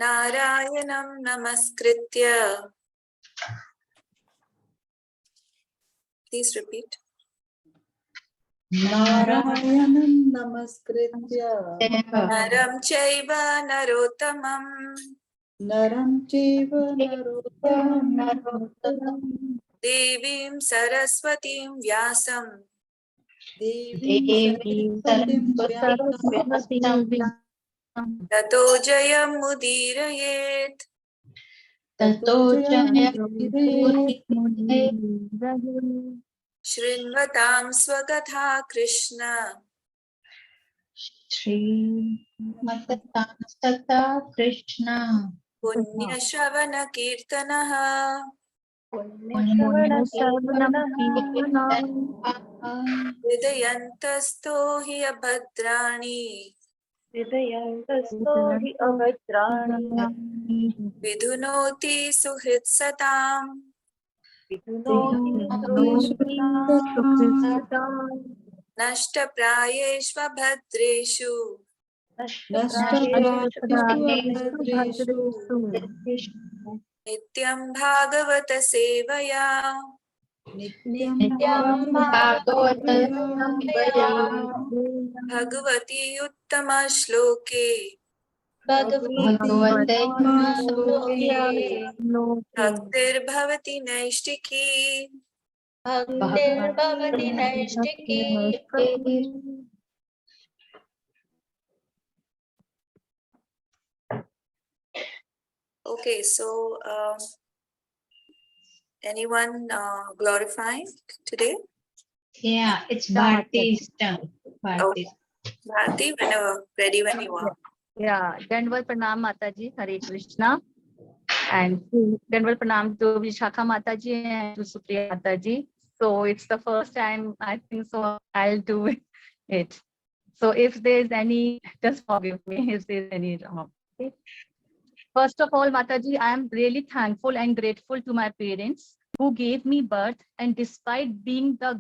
Narayanam namaskritya. Please repeat. Narayanam namaskritya Naram chaiva narottamam Naram chaiva narottamam Devim saraswatim vyasam Devim saraswatim tato jayam mudirayet. Tato jayam Shrinvatam swakatha Krishna Srimata Krishna Punya Shravana Kirtanaha Hridayantasto hi abhadrani Vidhunoti suhrit satam Nashta prayeshva bhadreshu Nityam bhagavata sevaya Bhagavati uttama shloke Bhaktir bhavati naishtiki Okay, so anyone glorifying today? Yeah, it's Bharti's turn. Bharti. Bharti, whenever ready when you are. Yeah, Dandavad Pranam Mataji, Hare Krishna. And Dandavad Pranam to Vishakha Mataji and to Supriya Mataji. So it's the first time I think so I'll do it. So if there's any, just forgive me if there's any wrong. Okay. First of all, Mataji, I am really thankful and grateful to my parents who gave me birth, and despite being the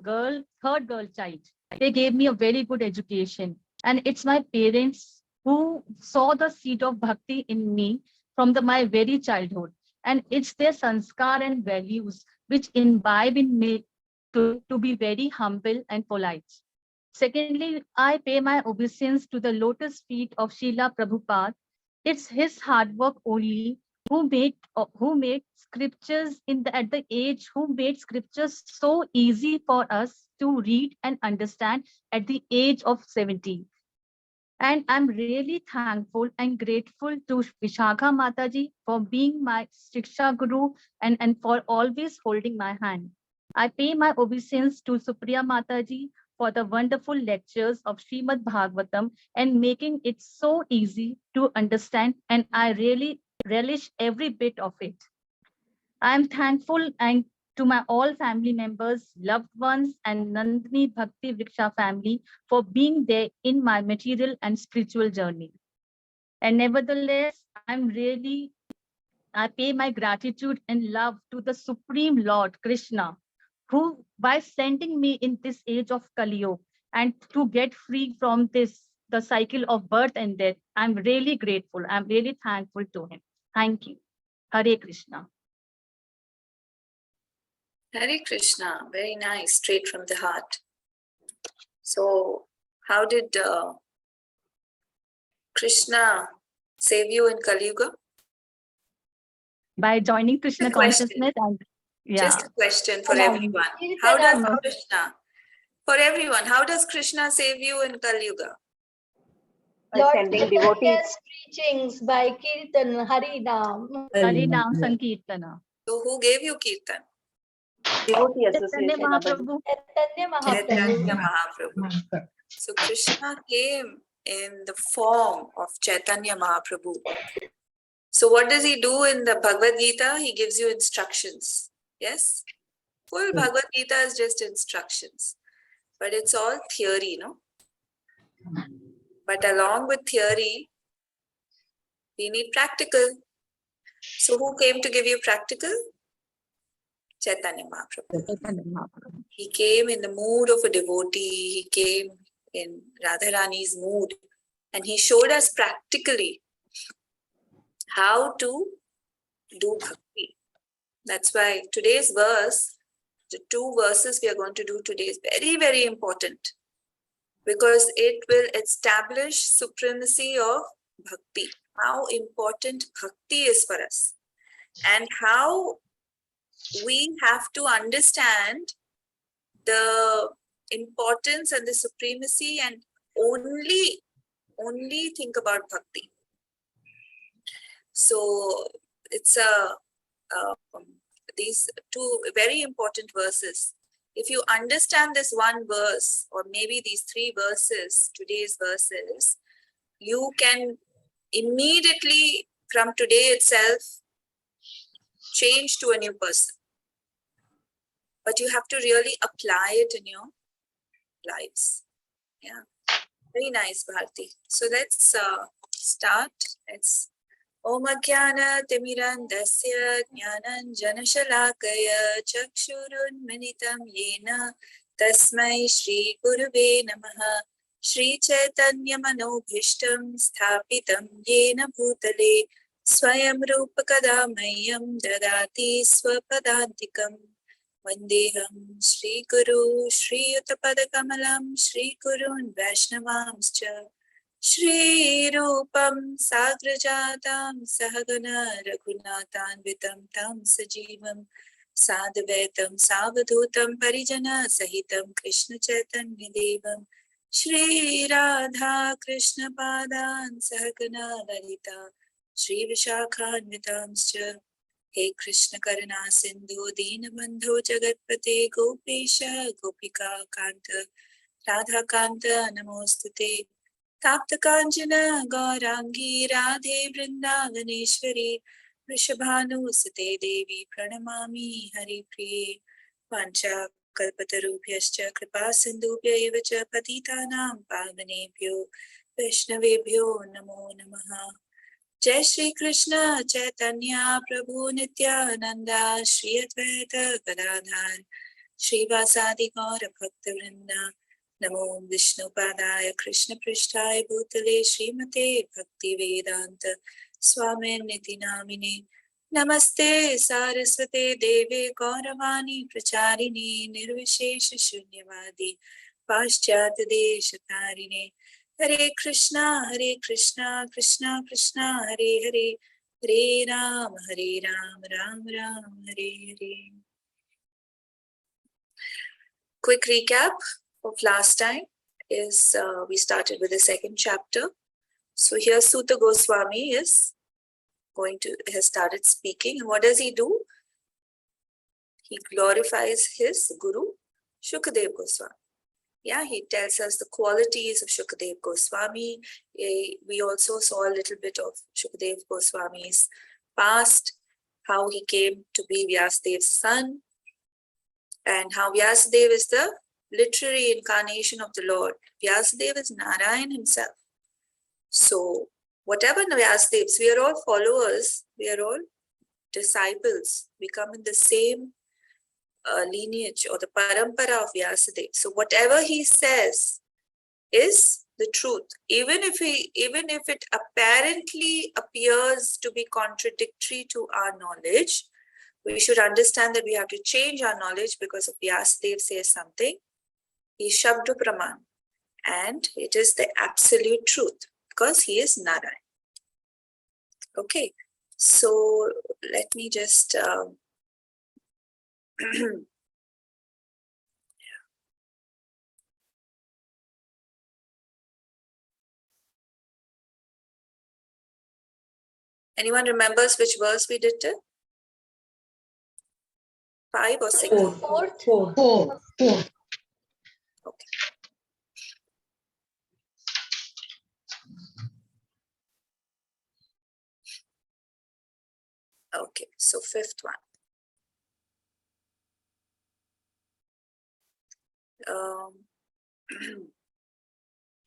third girl child, they gave me a very good education. And it's my parents who saw the seed of bhakti in me from my very childhood. And it's their sanskar and values which imbibe in me to be very humble and polite. Secondly, I pay my obeisance to the lotus feet of Srila Prabhupada. It's his hard work only who made scriptures at the age, who made scriptures so easy for us to read and understand at the age of 70. And I'm really thankful and grateful to Vishakha Mataji for being my Shiksha Guru and for always holding my hand. I pay my obeisance to Supriya Mataji for the wonderful lectures of Srimad Bhagavatam and making it so easy to understand, and I really relish every bit of it. I'm thankful and to my all family members, loved ones, and Nandini Bhakti Vriksha family for being there in my material and spiritual journey. And nevertheless, I pay my gratitude and love to the Supreme Lord Krishna, who by sending me in this age of Kali Yuga and to get free from the cycle of birth and death, I'm really grateful. I'm really thankful to him. Thank you. Hare Krishna. Hare Krishna, very nice, straight from the heart. So, how did Krishna save you in Kali Yuga? By joining Krishna consciousness and Just a question for everyone. How does Krishna, for everyone, how does Krishna save you in Kali Yuga? Lord Chaitanya's preachings by Kirtan, Harinam Sankirtana. So, who gave you Kirtan? Chaitanya Mahaprabhu. Chaitanya Mahaprabhu. So, Krishna came in the form of Chaitanya Mahaprabhu. So, what does he do in the Bhagavad Gita? He gives you instructions. Yes? Full Bhagavad Gita is just instructions. But it's all theory, no? But along with theory, we need practical. So, who came to give you practical? Chaitanya Mahaprabhu. He came in the mood of a devotee. He came in Radharani's mood. And he showed us practically how to do bhakti. That's why today's verse, the 2 verses we are going to do today is very, very important because it will establish supremacy of bhakti, how important bhakti is for us, and how we have to understand the importance and the supremacy and only think about bhakti. So it's these 2 very important verses. If you understand this one verse or maybe these 3 verses, today's verses, you can immediately from today itself change to a new person. But you have to really apply it in your lives. Yeah, very nice, Bharti. So let's start. Let's Om Ajnana Timirandasya Jnananjana Shalakaya Chakshurunmilitam Yena Tasmai Shri Gurave Namaha Shri Chaitanya Manobhishtam Sthapitam Yena Bhutale Swayam Rupakada Mayam Dadati Swapadantikam Vandeham Shri Guru Shri Uttapadakamalam Shri Gurun Vaishnavamscha Shri Rupam Sagrajatam Sahagana Raghunatanvitam Tam Sajivam Sadvaitam Savadhutam Parijana Sahitam Krishna Chaitanya Devam Shri Radha Krishna Padan Sahagana Lalita Shri Vishakhanvitamscha He Krishna Karuna Sindhu Deenabandhu Jagatpate Gopesha Gopika Kanta Radha Kanta Namostute Taptakanjana Gaurangi Radhe Vrindavaneshwari Vrishabhanusate Devi Pranamami Hari Priye Vancha Kalpatarubhyascha Kripa Sindhubhya eva cha Patitanam Pavanebhyo Vaishnavebhyo Namo Namaha Jai Shri Krishna Chaitanya Prabhu Nityananda Shri Advaita Gadadhar Shri Vasadi Gaura Bhaktivinoda Namo Vishnu Padaya Krishna Prishtaya Bhutale Srimate Bhakti Vedanta Swami Niti Namine Namaste Saraswate Deve Gauravani Pracharini Nirvishesha Shunyavadi Paschat Deshatarine Hare Krishna Krishna Krishna Hare Hare Hare Ram Ram Ram Hare Hare. Quick recap of last time is we started with the 2nd chapter. So here Suta Goswami has started speaking. And what does he do? He glorifies his guru, Shukadev Goswami. Yeah, he tells us the qualities of Shukadev Goswami. We also saw a little bit of Shukadev Goswami's past, how he came to be Vyasadev's son, and how Vyasadeva is the literary incarnation of the Lord. Vyasadeva is Narayan himself. So whatever Vyasadevs, we are all followers, we are all disciples. We come in the same lineage or the parampara of Vyasadeva. So whatever he says is the truth. Even if it apparently appears to be contradictory to our knowledge, we should understand that we have to change our knowledge because if Vyasadeva says something, he Shabda Praman, and it is the absolute truth because he is Narayan. Okay, so let me just anyone remembers which verse we did till? 5 or 6? Four. Okay. Okay, so 5th one.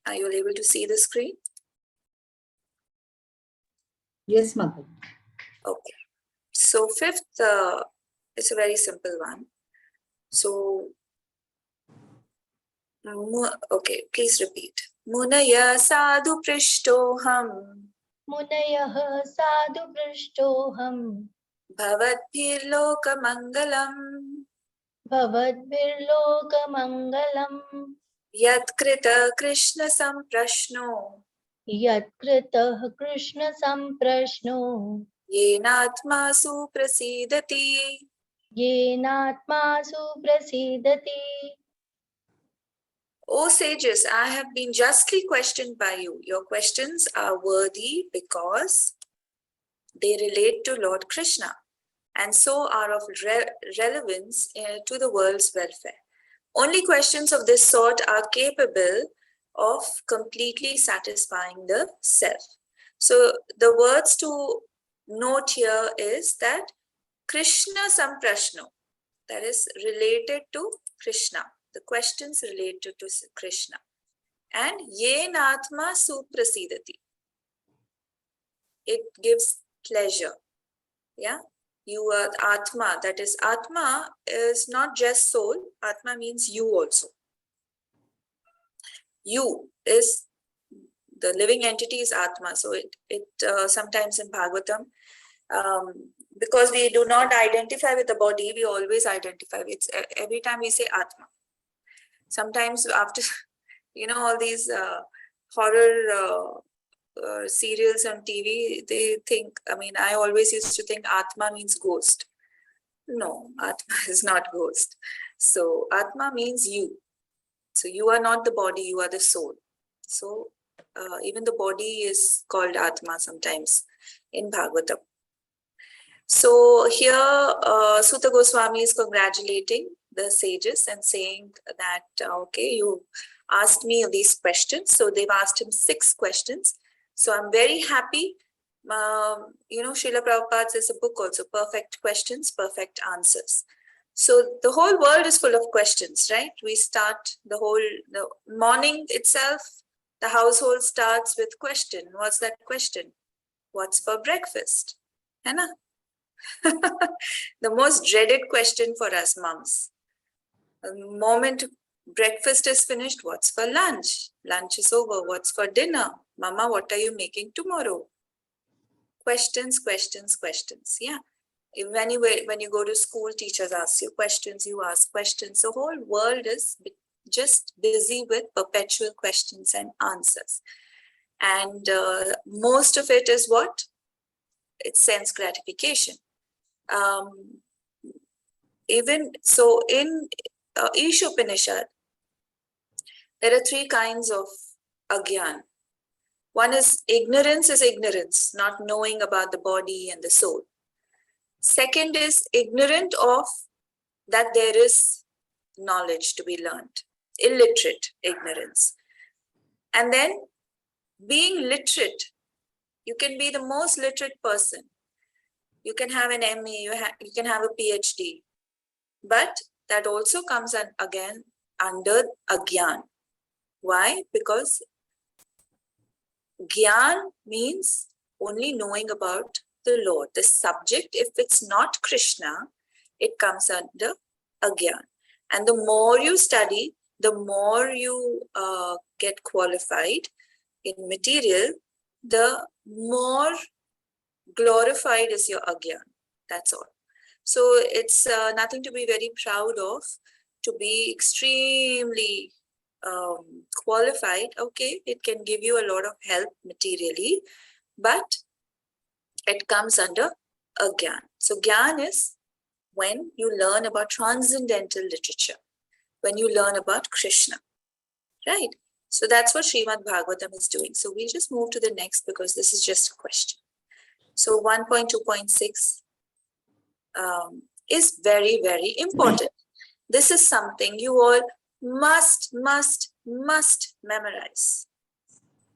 Are you able to see the screen? Yes, Mother. Okay. So 5th, it's a very simple one. So, okay, please repeat. Munaya sadhu prishtoham. मुनयः साधु पृष्टोऽहम् भवद्भिर्लोकमङ्गलम् भवद्भिर्लोकमङ्गलम् यत्कृत कृष्णसम्प्रश्नो यत्कृतः कृष्णसम्प्रश्नो येनात्मासु प्रसीदति. येनात्मासु प्रसीदति. O sages, I have been justly questioned by you. Your questions are worthy because they relate to Lord Krishna and so are of relevance to the world's welfare. Only questions of this sort are capable of completely satisfying the self. So the words to note here is that Krishna Samprashno, that is related to Krishna. The questions related to Krishna. And Yenatma Suprasidati. It gives pleasure. Yeah. You are Atma. That is, Atma is not just soul. Atma means you also. You is the living entity is Atma. So it sometimes in Bhagavatam, because we do not identify with the body, we always identify with every time we say Atma. Sometimes after, all these horror serials on TV, they think, I always used to think Atma means ghost. No, Atma is not ghost. So Atma means you. So you are not the body, you are the soul. So even the body is called Atma sometimes in Bhagavatam. So here Suta Goswami is congratulating the sages and saying that, okay, you asked me these questions. So they've asked him 6 questions. So I'm very happy. Srila Prabhupada says a book also, Perfect Questions, Perfect Answers. So the whole world is full of questions, right? We start the morning itself, the household starts with question. What's that question? What's for breakfast? Anna? The most dreaded question for us moms. The moment breakfast is finished, what's for lunch? Lunch is over. What's for dinner? Mama, what are you making tomorrow? Questions, questions, questions. Yeah. When you go to school, teachers ask you questions, you ask questions. The whole world is just busy with perpetual questions and answers. And most of it is what? It's sense gratification. Even so, in Ishopanishad, there are 3 kinds of agyan. One is ignorance, not knowing about the body and the soul. Second is ignorant of that there is knowledge to be learned, illiterate ignorance. And then being literate, you can be the most literate person. You can have an MA, you can have a PhD, but that also comes again under agyan. Why? Because gyan means only knowing about the Lord. The subject, if it's not Krishna, it comes under agyan. And the more you study, the more you get qualified in material, the more glorified is your agyan. That's all. So it's nothing to be very proud of, to be extremely qualified. Okay, it can give you a lot of help materially, but it comes under a gyan. So gyan is when you learn about transcendental literature, when you learn about Krishna, right? So that's what Srimad Bhagavatam is doing. So we'll just move to the next because this is just a question. So 1.2.6 is very, very important. This is something you all must memorize.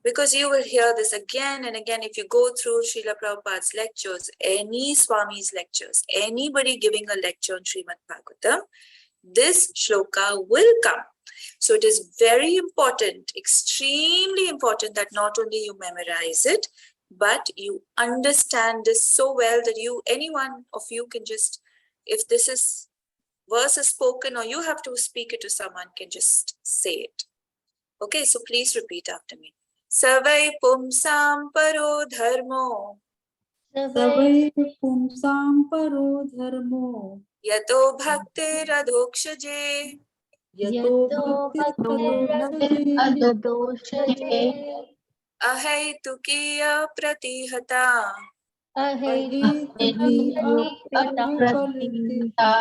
Because you will hear this again and again if you go through Srila Prabhupada's lectures, any Swami's lectures, anybody giving a lecture on Srimad Bhagavatam, this shloka will come. So it is very important, extremely important that not only you memorize it, but you understand this so well that any one of you can just, if this is verse is spoken or you have to speak it to someone, can just say it. Okay, so please repeat after me. Savai pumsam paro dharmo Savai pumsam paro dharmo yato bhakti radhokshaje yato Yato bhakti bhaktirabdoshaje ahaitukya pratihata ahituki ahaitukiyapratihata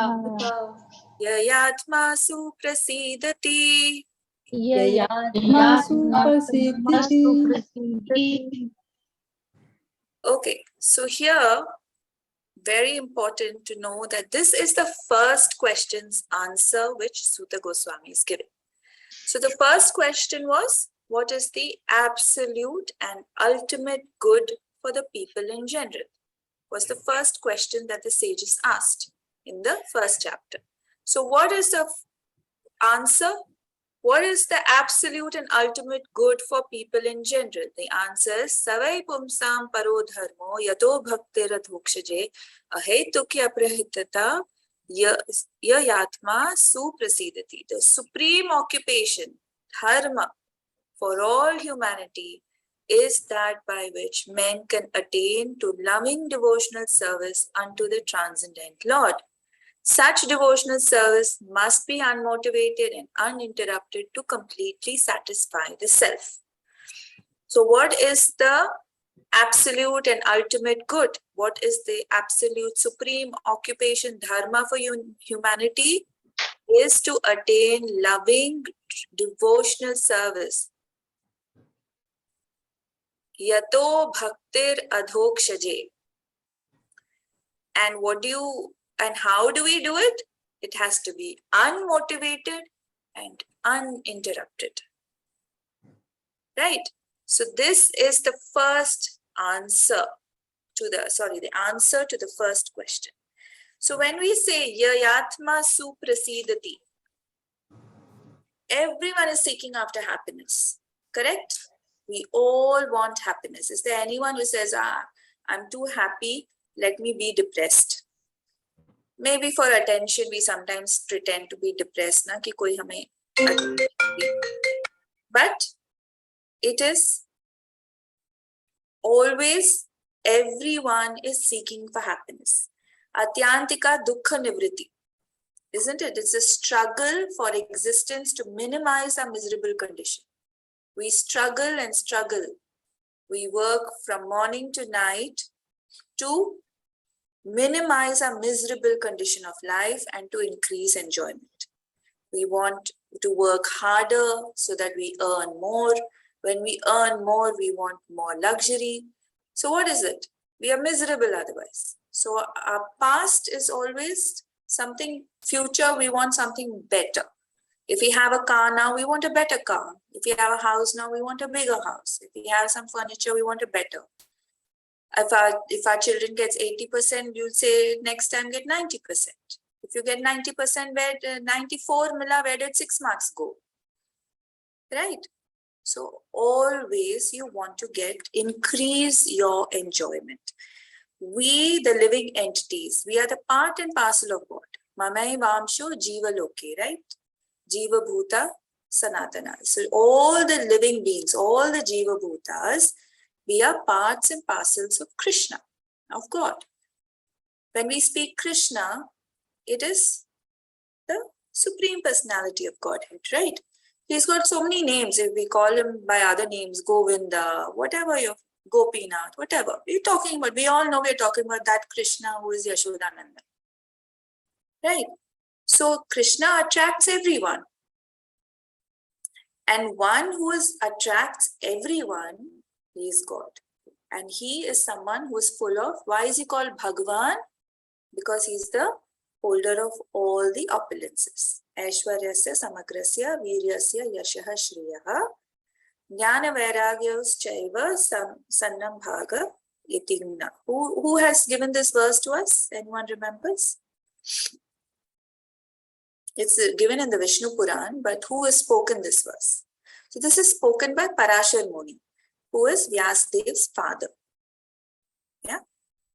yayatma suprasidati. Masu prasiddhiti. Okay, so here, very important to know that this is the first question's answer which Suta Goswami is giving. So the first question was, what is the absolute and ultimate good for the people in general? Was the first question that the sages asked in the first chapter. So what is the answer? What is the absolute and ultimate good for people in general? The answer is Savai Pumsam Paro Dharmo Yato Bhaktiradhokshaje Ahetukya Prahitata Yayatma Suprasidati. The supreme occupation, dharma, for all humanity is that by which men can attain to loving devotional service unto the transcendent Lord. Such devotional service must be unmotivated and uninterrupted to completely satisfy the self. So what is the absolute and ultimate good? What is the absolute supreme occupation, dharma for humanity? Is to attain loving devotional service. Yato bhaktir adhokshaje. And how do we do it? It has to be unmotivated and uninterrupted. Right? So this is the first answer to the answer to the first question. So when we say Yayatma Suprasidati, everyone is seeking after happiness. Correct? We all want happiness. Is there anyone who says, I'm too happy, let me be depressed? Maybe for attention, we sometimes pretend to be depressed, na, ki koi hame attention de. But it is always, everyone is seeking for happiness. Atyantika dukkha nivriti. Isn't it? It's a struggle for existence to minimize our miserable condition. We struggle and struggle. We work from morning to night to minimize our miserable condition of life and to increase enjoyment. We want to work harder so that we earn more. When we earn more, we want more luxury. So what is it? We are miserable otherwise. So our past is always something, future we want something better. If we have a car now, we want a better car. If we have a house now, we want a bigger house. If we have some furniture, we want a better. If our children gets 80%, you'll say next time get 90%. If you get 90%, where 94 mila, where did 6 marks go? Right? So always you want to increase your enjoyment. We, the living entities, we are the part and parcel of God. Mamai Vamsho Jiva Loke, right? Jiva Bhuta Sanatana. So all the living beings, all the Jiva Bhutas, we are parts and parcels of Krishna, of God. When we speak Krishna, it is the Supreme Personality of Godhead, right? He's got so many names. If we call him by other names, Govinda, whatever, Gopinath, whatever. We're talking about, we all know we're talking about that Krishna who is Yashodananda. Right? So Krishna attracts everyone. And one who attracts everyone, he is God. And he is someone who is full of, why is he called Bhagwan? Because he's the holder of all the opulences. Aishwaryasya, Samagrasya, Viryasya, Yashaha, Shriyaha, Jnana Vairagyauschaiva, Sannam Bhaga, Yatigna. Who has given this verse to us? Anyone remembers? It's given in the Vishnu Puran, but who has spoken this verse? So this is spoken by Parashar Muni, who is Vyasdev's father. Yeah.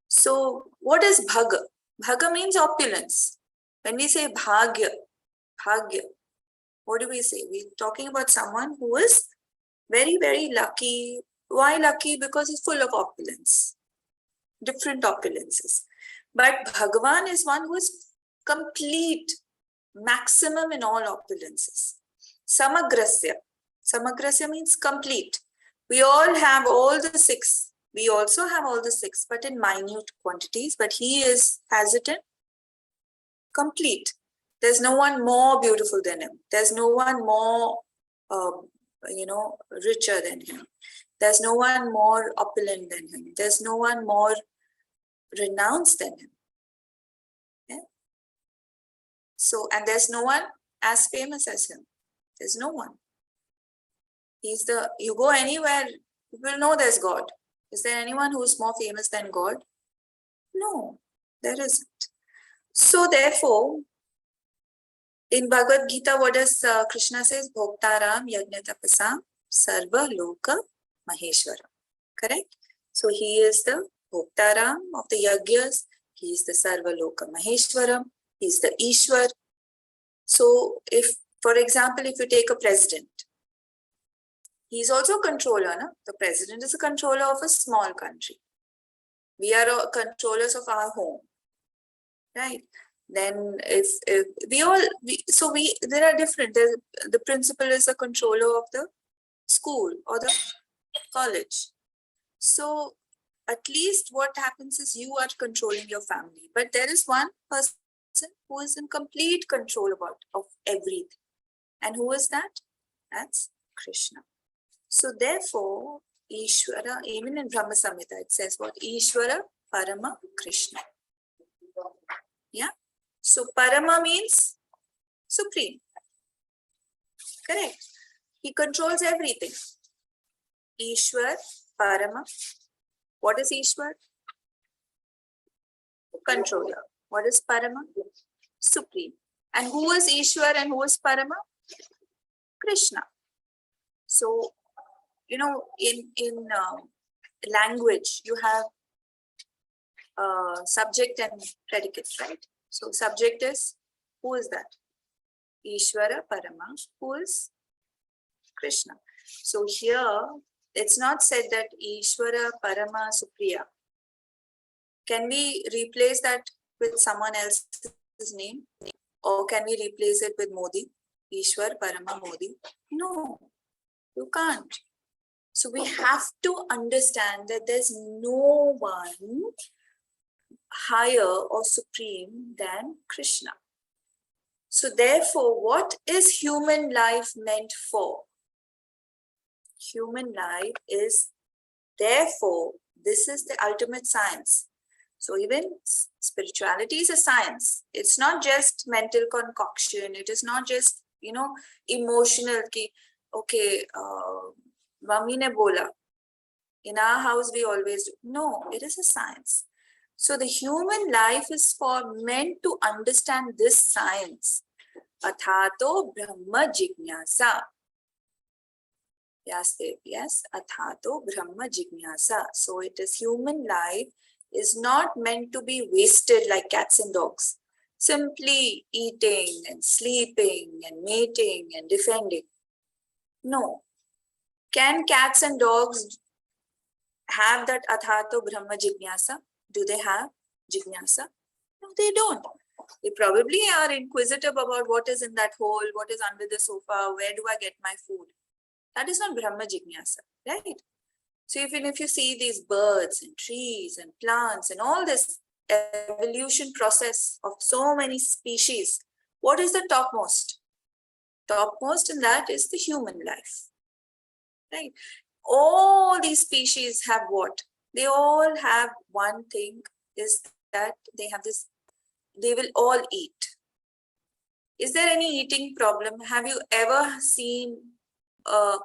So what is Bhaga? Bhaga means opulence. When we say Bhagya, what do we say? We're talking about someone who is Very, very lucky. Why lucky? Because he's full of opulence, different opulences. But Bhagavan is one who is complete, maximum in all opulences. Samagrasya. Samagrasya means complete. We all have all the six. We also have all the six, but in minute quantities. But he has it in complete. There's no one more beautiful than him. There's no one more, richer than him. There's no one more opulent than him. There's no one more renounced than him. Yeah? So, and there's no one as famous as him. There's no one. You go anywhere, you will know there's God. Is there anyone who is more famous than God? No, there isn't. So therefore, in Bhagavad Gita, what does Krishna says? Bhoktaram Yagnatapasam Sarva Loka Maheshwara. Correct? So he is the Bhoktaram of the Yagyas. He is the Sarva Loka Maheshwaram. He is the Ishwar. So if, for example, if you take a president, he is also a controller. No? The president is a controller of a small country. We are controllers of our home. Right? Then there are different. The principal is a controller of the school or the college. So at least what happens is you are controlling your family. But there is one person who is in complete control of everything. And who is that? That's Krishna. So therefore, Ishvara, even in Brahma Samhita, it says what? Ishvara Parama Krishna. Yeah. So Parama means supreme. Correct. He controls everything. Ishwar, Parama. What is Ishwar? Controller. What is Parama? Supreme. And who is Ishwar and who is Parama? Krishna. So, in language, you have subject and predicate, right? So subject is, who is that? Ishvara Parama, who is Krishna. So here, it's not said that Ishvara Parama Supriya. Can we replace that with someone else's name? Or can we replace it with Modi? Ishwar Parama Modi? No, you can't. So we have to understand that there's no one higher or supreme than Krishna. So therefore, what is human life meant for? Human life is, therefore, this is the ultimate science. So even spirituality is a science. It's not just mental concoction. It is not just, emotional. Okay, Mummy ne bola. In our house, we always do. No, it is a science. So the human life is meant to understand this science. Athato Brahma Jignasa. Yes, Athato Brahma Jignasa. So it is human life is not meant to be wasted like cats and dogs. Simply eating and sleeping and mating and defending. No. Can cats and dogs have that Athato Brahma Jignasa? Do they have Jignasa? No, they don't. They probably are inquisitive about what is in that hole, what is under the sofa, where do I get my food? That is not Brahma Jignasa, right? So even if you see these birds and trees and plants and all this evolution process of so many species, what is the topmost? Topmost in that is the human life, right? All these species have what? They all have one thing, is that they have this, they will all eat. Is there any eating problem? Have you ever seen a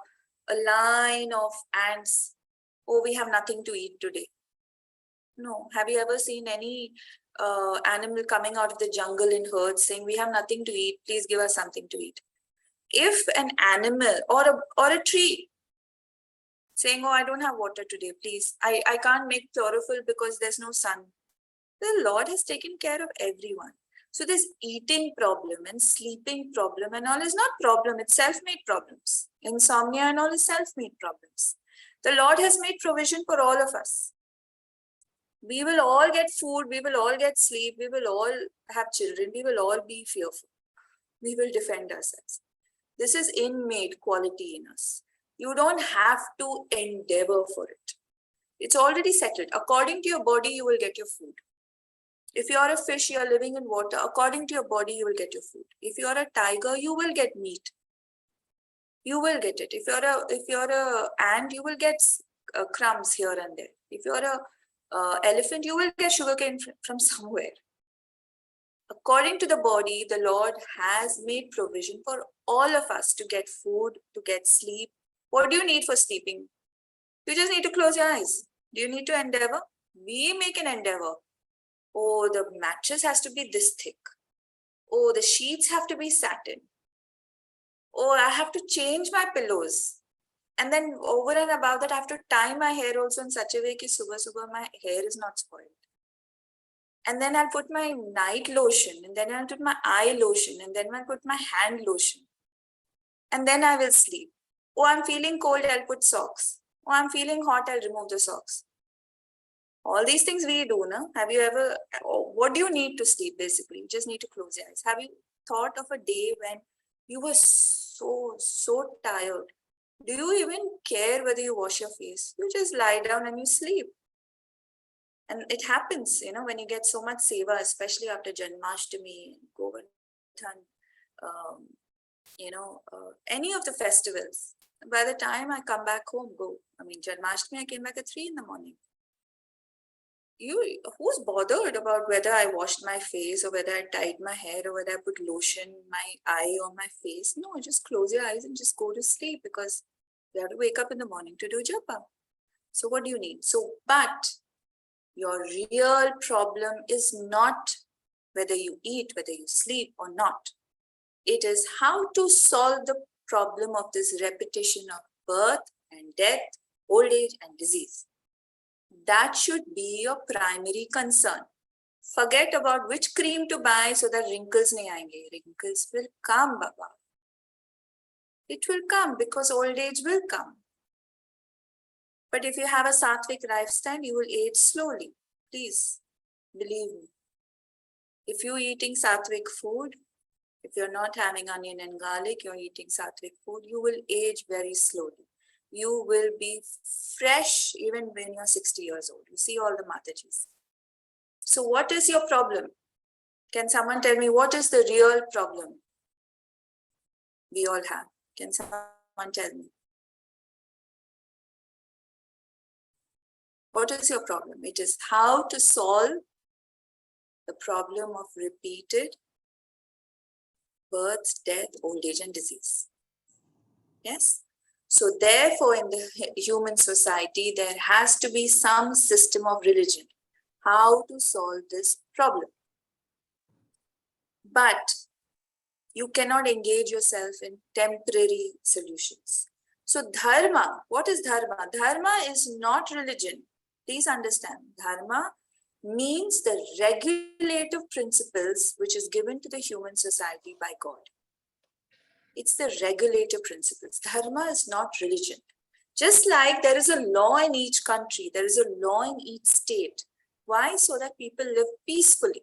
line of ants? Oh, we have nothing to eat today. No. Have you ever seen any animal coming out of the jungle in herds saying, we have nothing to eat, please give us something to eat? If an animal or a tree saying, oh, I don't have water today, please, I can't make chlorophyll because there's no sun. The Lord has taken care of everyone. So this eating problem and sleeping problem and all is not problem, it's self-made problems. Insomnia and all is self-made problems. The Lord has made provision for all of us. We will all get food, we will all get sleep, we will all have children, we will all be fearful. We will defend ourselves. This is innate quality in us. You don't have to endeavor for it. It's already settled. According to your body, you will get your food. If you're a fish, you're living in water, according to your body, you will get your food. If you're a tiger, you will get meat. You will get it. If you're a ant, you will get crumbs here and there. If you're a elephant, you will get sugarcane from somewhere. According to the body, the Lord has made provision for all of us to get food, to get sleep. What do you need for sleeping? You just need to close your eyes. Do you need to endeavor? We make an endeavor. Oh, the mattress has to be this thick. Oh, the sheets have to be satin. Oh, I have to change my pillows. And then over and above that, I have to tie my hair also in such a way that subah my hair is not spoiled. And then I'll put my night lotion, and then I'll put my eye lotion, and then I'll put my hand lotion. And then I will sleep. Oh, I'm feeling cold, I'll put socks. Oh, I'm feeling hot, I'll remove the socks. All these things we do, no? Have you ever, what do you need to sleep basically? You just need to close your eyes. Have you thought of a day when you were so tired? Do you even care whether you wash your face? You just lie down and you sleep. And it happens, when you get so much seva, especially after Janmashtami, Govardhan, any of the festivals. By the time I come back home, Janmashtami, I came back at 3 in the morning. Who's bothered about whether I washed my face or whether I tied my hair or whether I put lotion in my eye or my face? No, just close your eyes and just go to sleep because you have to wake up in the morning to do japa. So what do you need? But your real problem is not whether you eat, whether you sleep or not. It is how to solve the problem of this repetition of birth and death, old age and disease. That should be your primary concern. Forget about which cream to buy so that wrinkles nahi aayenge. Wrinkles will come, Baba. It will come because old age will come. But if you have a sattvic lifestyle, you will age slowly. Please, believe me. If you're eating sattvic food, if you're not having onion and garlic, you're eating sattvic food, you will age very slowly. You will be fresh even when you're 60 years old. You see all the Matajis. So what is your problem? Can someone tell me what is the real problem we all have? Can someone tell me? What is your problem? It is how to solve the problem of repeated birth, death, old age, and disease. Yes? So therefore, in the human society, there has to be some system of religion. How to solve this problem. But you cannot engage yourself in temporary solutions. So dharma, what is dharma? Dharma is not religion. Please understand, dharma means the regulative principles which is given to the human society by God. It's the regulative principles. Dharma is not religion. Just like there is a law in each country, there is a law in each state. Why? So that people live peacefully,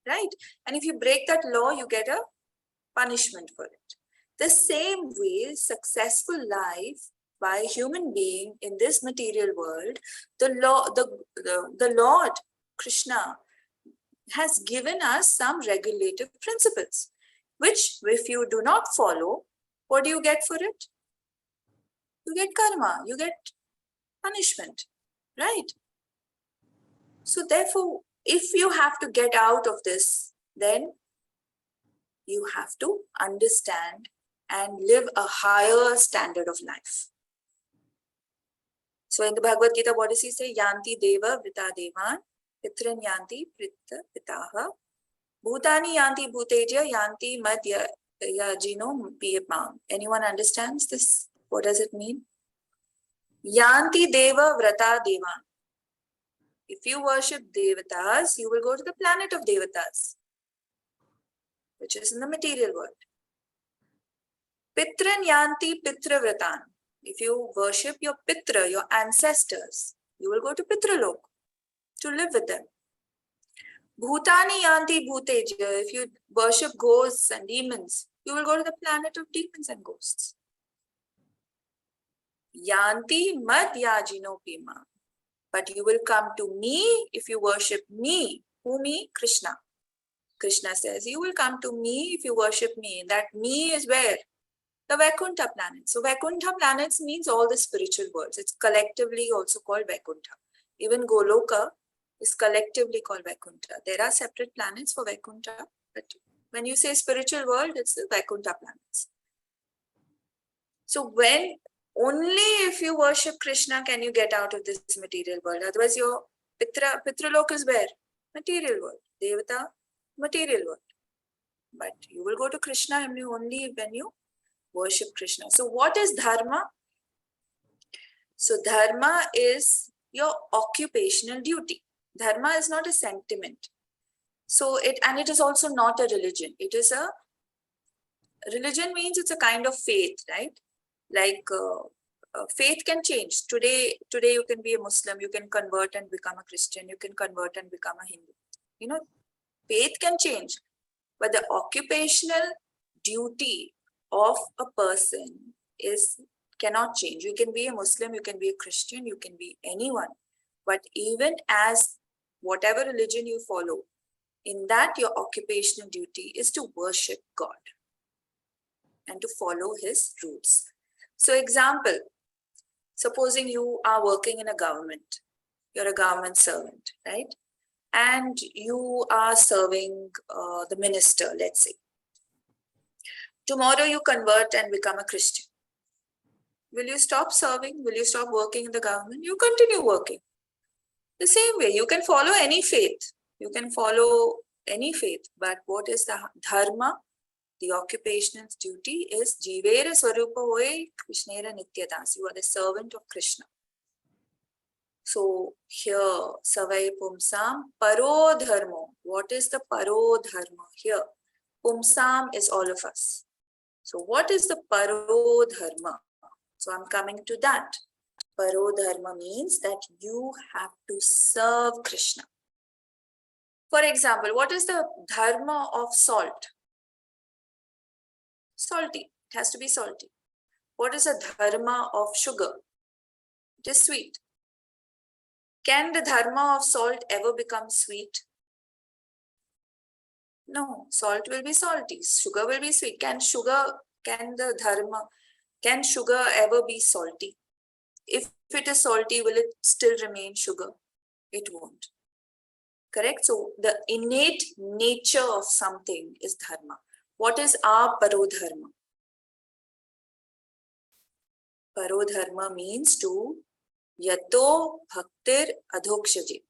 right? And if you break that law, you get a punishment for it. The same way, successful life by a human being in this material world, the Lord Krishna has given us some regulative principles, which if you do not follow, what do you get for it? You get karma, you get punishment, right? So therefore, if you have to get out of this, then you have to understand and live a higher standard of life. So in the Bhagavad Gita, what does he say? Yanti deva vrita devan, pitran yanti prita pitaha, bhutani yanti bhuteja, yanti madhya yajino piyapam. Anyone understands this? What does it mean? Yanti deva vrata devan. If you worship devatas, you will go to the planet of devatas. which is in the material world. Pitran yanti pitravratan. If you worship your pitra, your ancestors, you will go to Pitralok to live with them. Bhutani yanti bhuteja. If you worship ghosts and demons, you will go to the planet of demons and ghosts. Yanti mad yajino pima. But you will come to me if you worship me. Who me? Krishna. Krishna says, you will come to me if you worship me. That me is where? The Vaikuntha planets. So Vaikuntha planets means all the spiritual worlds. It's collectively also called Vaikuntha. Even Goloka is collectively called Vaikuntha. There are separate planets for Vaikuntha, but when you say spiritual world, it's the Vaikuntha planets. So when only if you worship Krishna can you get out of this material world. Otherwise your Pitralok is where? Material world. Devata, material world. But you will go to Krishna only when you worship Krishna. So what is dharma? So dharma is your occupational duty. Dharma is not a sentiment. So it is also not a religion. It is a religion means it's a kind of faith, right? Like faith can change. Today you can be a Muslim, you can convert and become a Christian, you can convert and become a Hindu. You know, faith can change, but the occupational duty of a person cannot change. You can be a Muslim, you can be a Christian, you can be anyone. But even as whatever religion you follow, in that your occupational duty is to worship God and to follow his rules. So example, supposing you are working in a government, you're a government servant, right? And you are serving the minister, let's say. Tomorrow you convert and become a Christian. Will you stop serving? Will you stop working in the government? You continue working. The same way, you can follow any faith. You can follow any faith. But what is the dharma? The occupational duty is Jivera Swarupa Hoy Krishnera Nityadas. You are the servant of Krishna. So here, Savai Pumsam Paro Dharmo. What is the Paro Dharma here? Pumsam is all of us. So what is the Paro Dharma? So I'm coming to that. Paro Dharma means that you have to serve Krishna. For example, what is the dharma of salt? Salty. It has to be salty. What is the dharma of sugar? It is sweet. Can the dharma of salt ever become sweet? No, salt will be salty. Sugar will be sweet. Can sugar ever be salty? If it is salty, will it still remain sugar? It won't. Correct? So the innate nature of something is dharma. What is our parodharma? Parodharma means to yato bhaktir adhokshaji.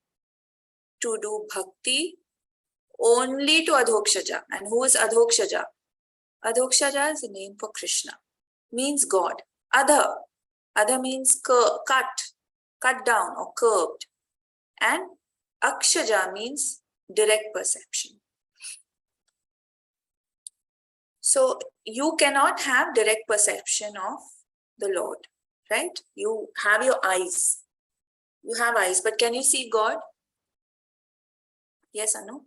To do bhakti only to adhokshaja. And who is adhokshaja? Adhokshaja is the name for Krishna. Means God. Adha. Adha means cut down or curved. And akshaja means direct perception. So you cannot have direct perception of the Lord, right? You have your eyes. You have eyes, but can you see God? Yes or no?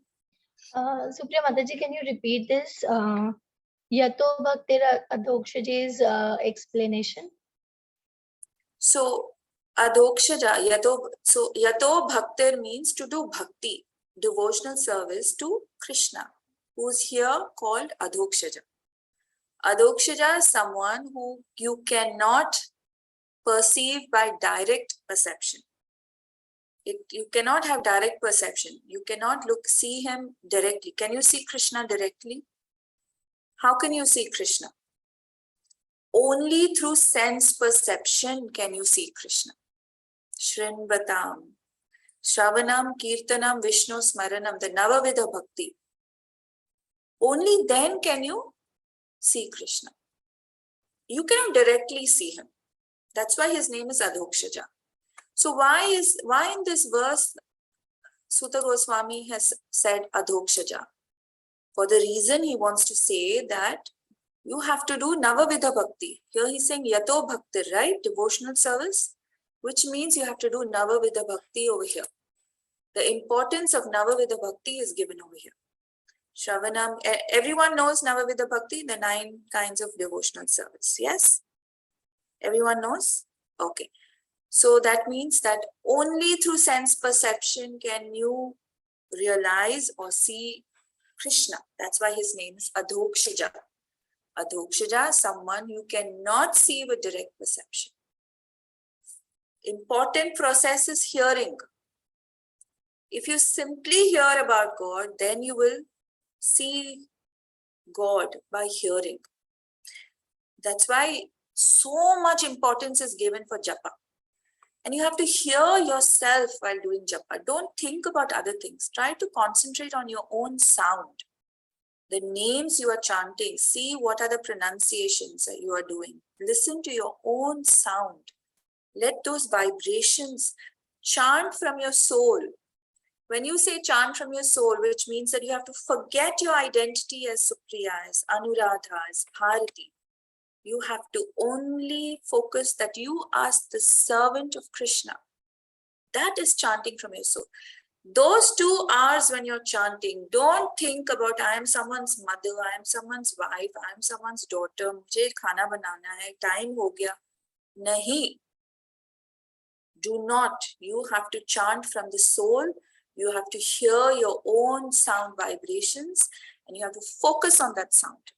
Supriya Mataji, can you repeat this? Yato Bhaktir Adhokshaji's explanation. So adhokshaja, yato bhaktir means to do bhakti, devotional service to Krishna, who's here called adhokshaja. Adhokshaja is someone who you cannot perceive by direct perception. You cannot have direct perception. You cannot see him directly. Can you see Krishna directly? How can you see Krishna? Only through sense perception can you see Krishna. Shrinvatam, Shravanam, Kirtanam, Vishnu Smaranam, the Navavidha Bhakti. Only then can you see Krishna. You cannot directly see him. That's why his name is Adhokshaja. So why in this verse Sutta Goswami has said Adhokshaja? For the reason he wants to say that you have to do Navavidha Bhakti. Here he's saying Yato Bhakti, right? Devotional service, which means you have to do Navavidha Bhakti over here. The importance of Navavidha Bhakti is given over here. Shravanam, everyone knows Navavidha Bhakti, the 9 kinds of devotional service. Yes? Everyone knows? Okay. So that means that only through sense perception can you realize or see Krishna. That's why his name is Adhokshaja. Adhokshaja, someone you cannot see with direct perception. Important process is hearing. If you simply hear about God, then you will see God by hearing. That's why so much importance is given for japa. And you have to hear yourself while doing japa. Don't think about other things. Try to concentrate on your own sound. The names you are chanting, see what are the pronunciations that you are doing. Listen to your own sound. Let those vibrations chant from your soul. When you say chant from your soul, which means that you have to forget your identity as Supriya, as Anuradha, as Bharati. You have to only focus that you are the servant of Krishna. That is chanting from your soul. Those 2 hours when you're chanting, don't think about I am someone's mother, I am someone's wife, I am someone's daughter, mujhe khana banana hai, time ho gaya. Nahi. Do not. You have to chant from the soul. You have to hear your own sound vibrations and you have to focus on that sound.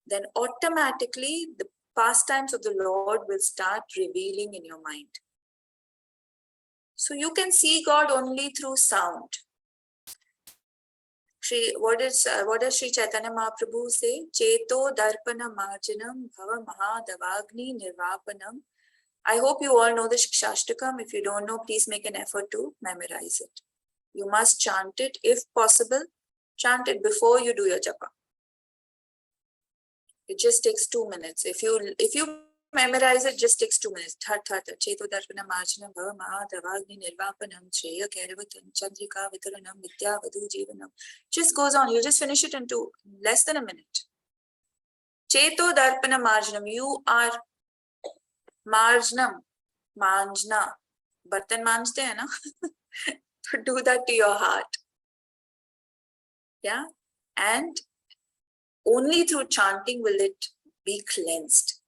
Then automatically the pastimes of the Lord will start revealing in your mind. So you can see God only through sound. What does Sri Chaitanya Mahaprabhu say? Cheto darpana marjanam bhava mahadavagni nirvapanam. I hope you all know the Shikshashtakam. If you don't know, please make an effort to memorize it. You must chant it. If possible, chant it before you do your japa. It just takes 2 minutes. If you memorize it, just takes 2 minutes. Cheto darpana marjanam bhava mahadavagni nirvapanam shreya kairavatam chandrika vitaranam vidya vadu jivanam. Just goes on. You just finish it in less than a minute. Cheto darpana marjanam. You are marjanam, manjna. Bartan manjte hai na? To do that to your heart. Yeah. And only through chanting will it be cleansed.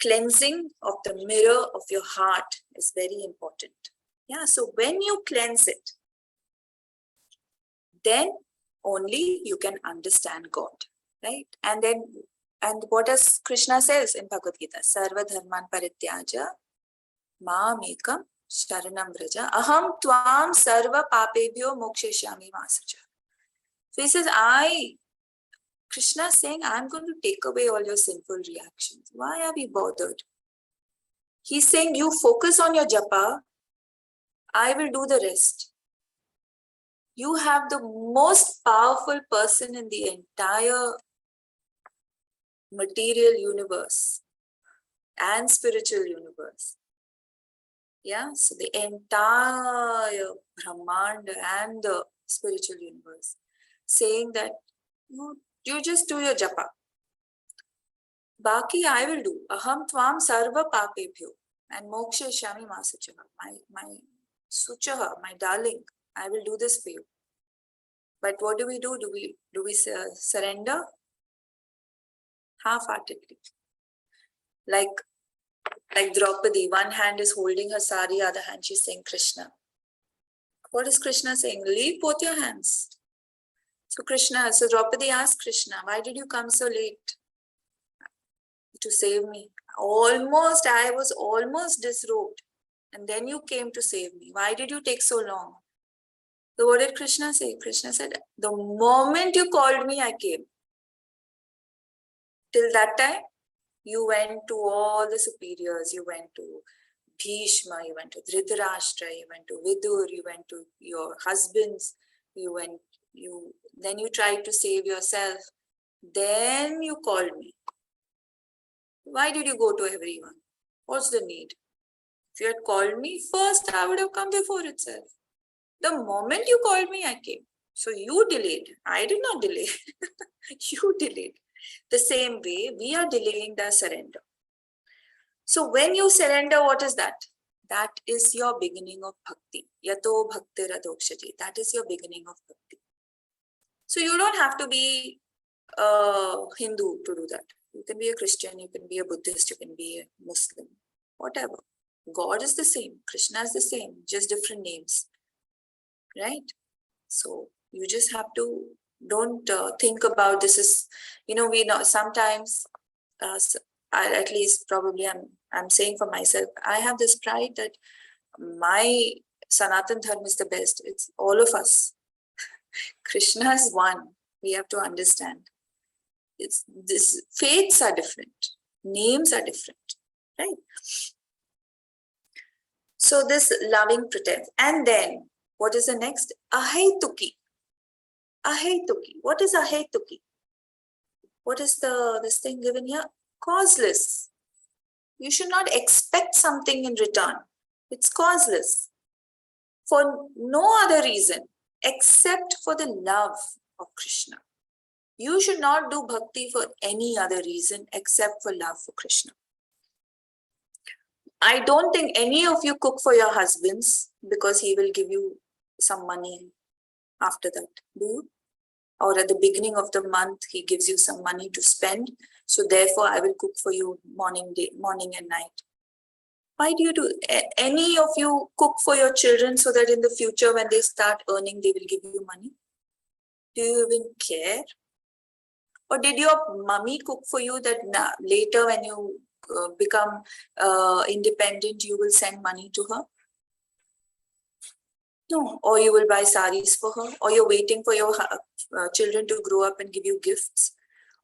Cleansing of the mirror of your heart is very important. Yeah, so when you cleanse it, then only you can understand God, right? And what does Krishna says in Bhagavad Gita? Sarva dharman parityaja maam ekam sharanam vraja aham tvam sarva papebhyo moksheshyami masacha. So he says, Krishna is saying, I'm going to take away all your sinful reactions. Why are we bothered? He's saying, you focus on your japa, I will do the rest. You have the most powerful person in the entire material universe and spiritual universe. Yeah, so the entire Brahmanda and the spiritual universe, saying that you just do your japa. Baki I will do. Aham tvam sarva papebhyo. And moksha shami masachaha. My suchaha, my darling, I will do this for you. But what do? Do we surrender? Half-heartedly. Like Draupadi, one hand is holding her sari, other hand she's saying Krishna. What is Krishna saying? Leave both your hands. So Draupadi asked Krishna, why did you come so late to save me? I was almost disrobed. And then you came to save me. Why did you take so long? So what did Krishna say? Krishna said, the moment you called me, I came. Till that time, you went to all the superiors. You went to Bhishma, you went to Dhritarashtra, you went to Vidur, you went to your husbands, then you tried to save yourself. Then you called me. Why did you go to everyone? What's the need? If you had called me first, I would have come before itself. The moment you called me, I came. So you delayed. I did not delay. You delayed. The same way, we are delaying the surrender. So when you surrender, what is that? That is your beginning of bhakti. Yato bhaktir adokshati. That is your beginning of bhakti. So you don't have to be a Hindu to do that. You can be a Christian, you can be a Buddhist, you can be a Muslim, whatever. God is the same, Krishna is the same, just different names, right? So you just have to, don't think about this is, we know sometimes, at least probably I'm saying for myself, I have this pride that my Sanatan Dharma is the best. It's all of us. Krishna is one. We have to understand. It's this faiths are different, names are different, right? So this loving pretense, and then what is the next? Ahetuki. Ahetuki. What is ahetuki? What is this thing given here? Causeless. You should not expect something in return. It's causeless. For no other reason except for the love of Krishna. You should not do bhakti for any other reason except for love for Krishna. I don't think any of you cook for your husbands because he will give you some money after that, do you? Or at the beginning of the month, he gives you some money to spend. So therefore, I will cook for you morning and night. Why do you do? Any of you cook for your children so that in the future, when they start earning, they will give you money? Do you even care? Or did your mummy cook for you that later when you become independent, you will send money to her? No. Or you will buy saris for her? Or you're waiting for your children to grow up and give you gifts?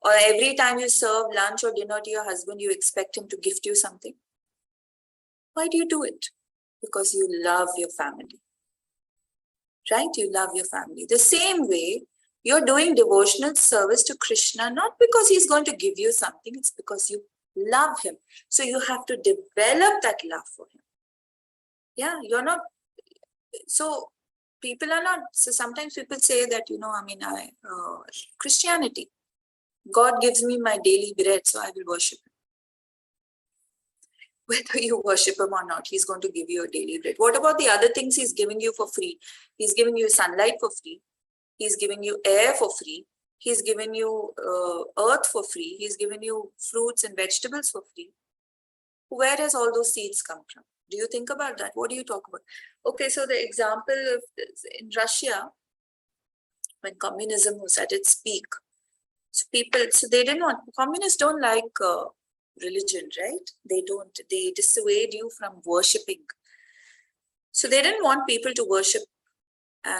Or every time you serve lunch or dinner to your husband, you expect him to gift you something? Why do you do it? Because you love your family. Right? You love your family. The same way, you're doing devotional service to Krishna, not because he's going to give you something, it's because you love him. So you have to develop that love for him. Yeah, you're not, so people are not, so sometimes people say that, Christianity, God gives me my daily bread, so I will worship him. Whether you worship him or not, he's going to give you a daily bread. What about the other things he's giving you for free? He's giving you sunlight for free. He's giving you air for free. He's giving you earth for free. He's giving you fruits and vegetables for free. Where has all those seeds come from? Do you think about that? What do you talk about? Okay, so the example of this, in Russia, when communism was at its peak, so they didn't want, communists don't like religion, right? They dissuade you from worshipping. So they didn't want people to worship,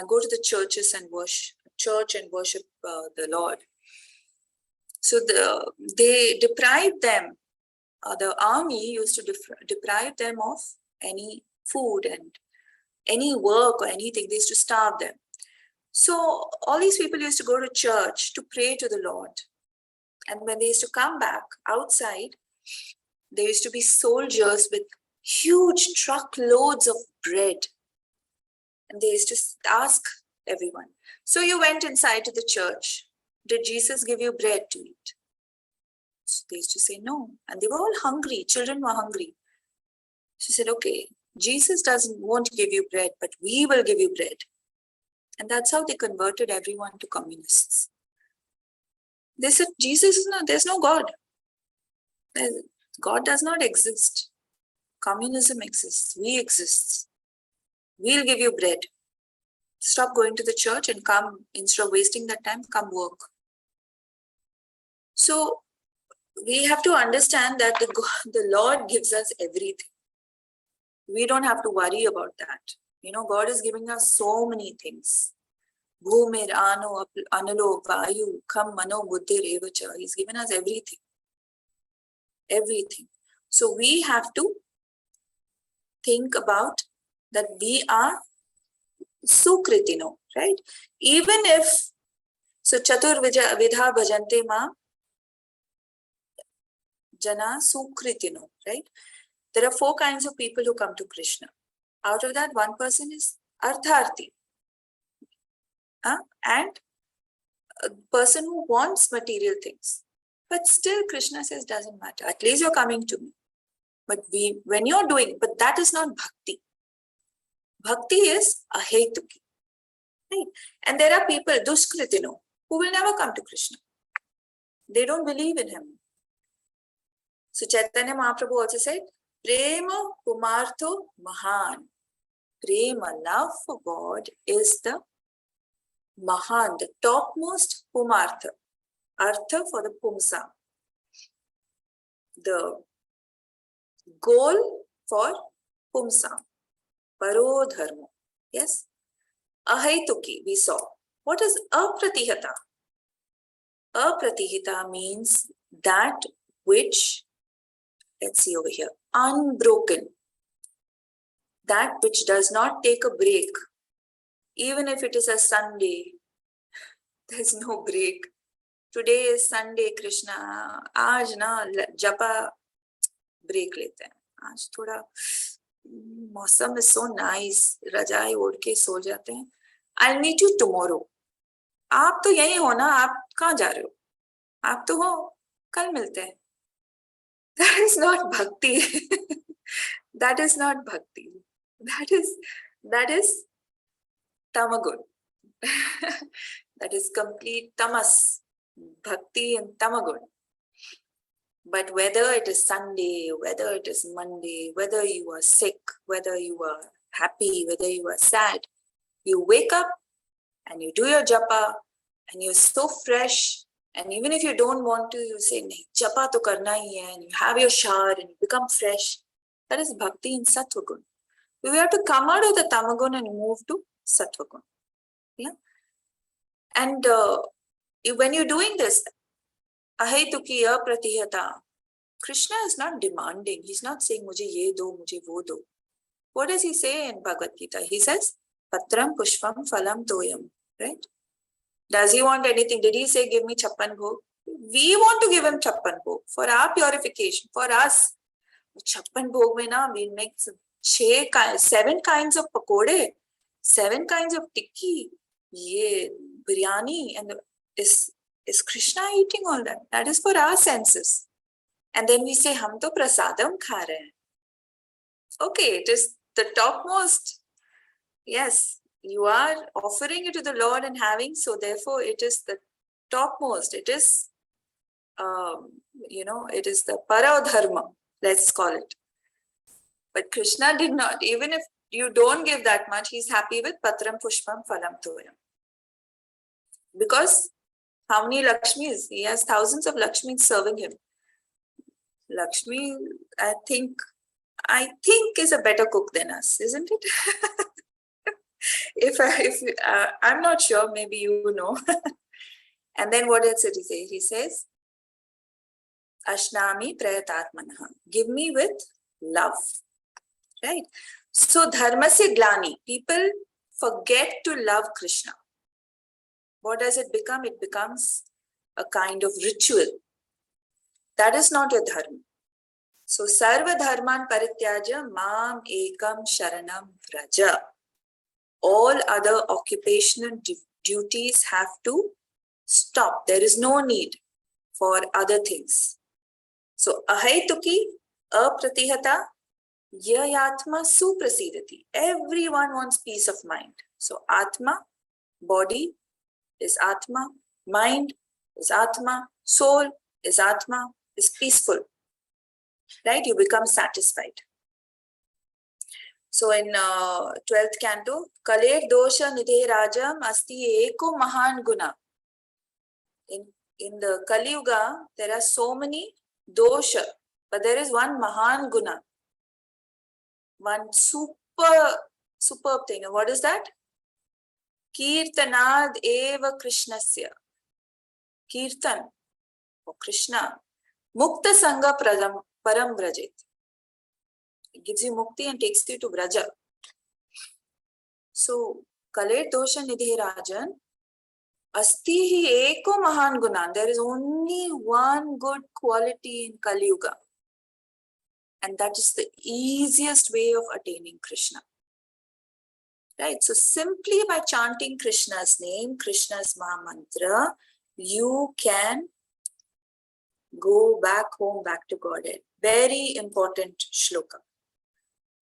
go to the churches and worship the Lord. So they deprived them. The army used to deprive them of any food and any work or anything. They used to starve them. So all these people used to go to church to pray to the Lord. And when they used to come back outside, there used to be soldiers with huge truckloads of bread. And they used to ask everyone, so you went inside to the church. Did Jesus give you bread to eat? So they used to say no. And they were all hungry. Children were hungry. She said, okay, Jesus won't give you bread, but we will give you bread. And that's how they converted everyone to communists. They said, there's no God. God does not exist. Communism exists. We exist. We'll give you bread. Stop going to the church and come, instead of wasting that time, come work. So we have to understand that the Lord gives us everything. We don't have to worry about that. God is giving us so many things. Bhumir, Anu, Anulo, Vayu, Kham, Mano, Buddhi, Revacha. He's given us everything. Everything. So we have to think about that we are Sukritino, right? Even if, so Chatur Vidha Bhajante Ma Jana Sukritino, right? There are 4 kinds of people who come to Krishna. Out of that, one person is Artharthi. and a person who wants material things. But still Krishna says, doesn't matter. At least you're coming to me. But when you're doing, but that is not bhakti. Bhakti is ahetuki. Right? And there are people, dushkritino, who will never come to Krishna. They don't believe in him. So Chaitanya Mahaprabhu also said, Prema Pumartho Mahan. Prema, love for God, is the Mahan, the topmost Pumartha. Artha for the Pumsa. The goal for Pumsa. Paro Dharma. Yes? Ahetuki, we saw. What is apratihata? Apratihita means that which, let's see over here, unbroken. That which does not take a break. Even if it is a Sunday, there's no break. Today is Sunday, Krishna. आज ना जपा break लेते हैं. आज थोड़ा मौसम is so nice. रजाई ओढ़ के सो जाते हैं. I'll meet you tomorrow. आप तो यहीं हो ना, आप कहाँ जा रहे हो? आप तो हो, कल मिलते हैं. That is not bhakti. That is not bhakti. That is tamagun. That is complete tamas. Bhakti and tamagun. But whether it is Sunday, whether it is Monday, whether you are sick, whether you are happy, whether you are sad, you wake up and you do your japa and you're so fresh. And even if you don't want to, you say, nahi, japa to karna hi hai, and you have your shower and you become fresh. That is bhakti in sattva-gun. We have to come out of the tamagun and move to sattva-gun. Yeah? And when you're doing this, ahetuki apratihata, Krishna is not demanding. He's not saying, mujhe ye do, mujhe wo do. What does he say in Bhagavad Gita? He says, patram pushpam phalam toyam. Right? Does he want anything? Did he say, give me chappan bhog? We want to give him chappan bhog for our purification, for us. Chappan bhog mein na, we make 7 kinds of pakode, 7 kinds of tikki, ye biryani, and is Krishna eating all that? That is for our senses. And then we say, hum to prasadam kha rahe hain. Okay, it is the topmost. Yes, you are offering it to the Lord and having, so therefore it is the topmost. It is, it is the paradharma, let's call it. But Krishna did not. Even if you don't give that much, he's happy with patram pushpam phalam toyam. Because how many Lakshmis? He has thousands of Lakshmis serving him. Lakshmi, I think is a better cook than us, isn't it? I'm not sure, maybe you know. And then what else did he say? He says, Ashnami prayatatmanaha. Give me with love. Right? So dharma se glani. People forget to love Krishna. What does it become? It becomes a kind of ritual. That is not your dharma. So sarva dharman parityaja mam ekam sharanam vraja. All other occupational duties have to stop. There is no need for other things. So ahetuki apratihata yayatma suprasidati. Everyone wants peace of mind. So atma, body is atma, mind is atma, soul is atma, is peaceful. Right? You become satisfied. So in 12th canto, Kaler dosha nidhe rajam asti eko mahan guna. In the Kali Yuga, there are so many dosha, but there is one mahan guna. One superb thing. And what is that? Kirtanad eva Krishnasya. Kirtan for Krishna. Mukta Sangha Param Vrajit. It gives you mukti and takes you to Vraja. So, Kaler Dosha Nidhi Rajan, Asti hi eko mahan gunan. There is only one good quality in Kali Yuga. And that is the easiest way of attaining Krishna. Right? So simply by chanting Krishna's name, Krishna's Maha Mantra, you can go back home, back to Godhead. Very important shloka.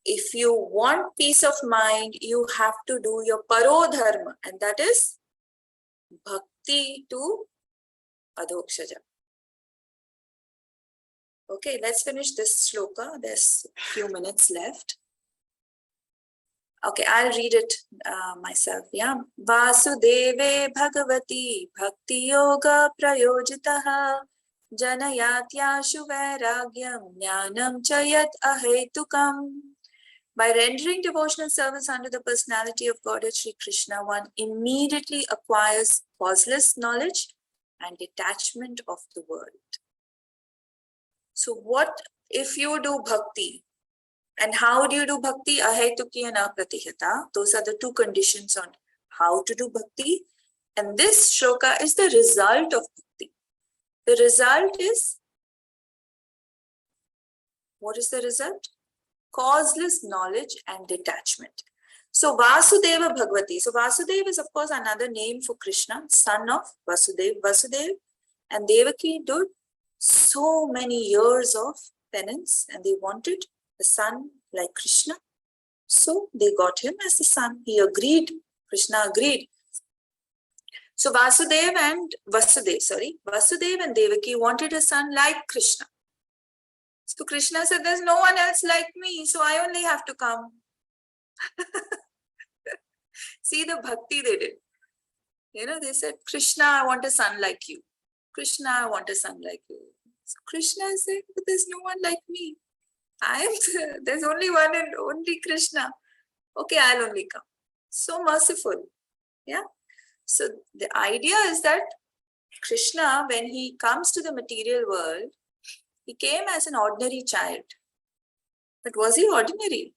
If you want peace of mind, you have to do your paro dharma, and that is bhakti to adhokshaja. Okay, let's finish this shloka. There's a few minutes left. Okay, I'll read it myself. Yeah. Vasudeve Bhagavati Bhakti Yoga Prayojitaha Janayatyashu Vairagyam Jnanam Chayat Ahetukam. By rendering devotional service under the personality of Godhead Sri Krishna, one immediately acquires causeless knowledge and detachment of the world. So what if you do bhakti? And how do you do bhakti? Ahetuki and apratihata. Those are the two conditions on how to do bhakti. And this shloka is the result of bhakti. The result is, what is the result? Causeless knowledge and detachment. So Vasudeva Bhagavati. So Vasudeva is of course another name for Krishna, son of Vasudeva. Vasudeva and Devaki did so many years of penance and they wanted a son like Krishna. So they got him as a son. He agreed. Krishna agreed. So Vasudeva and Devaki wanted a son like Krishna. So Krishna said, there's no one else like me, so I only have to come. See the bhakti they did. You know, they said, Krishna, I want a son like you. Krishna, I want a son like you. So Krishna said, but there's no one like me. There's only one and only Krishna. Okay, I'll only come. So merciful. Yeah. So the idea is that Krishna, when he comes to the material world, he came as an ordinary child. But was he ordinary?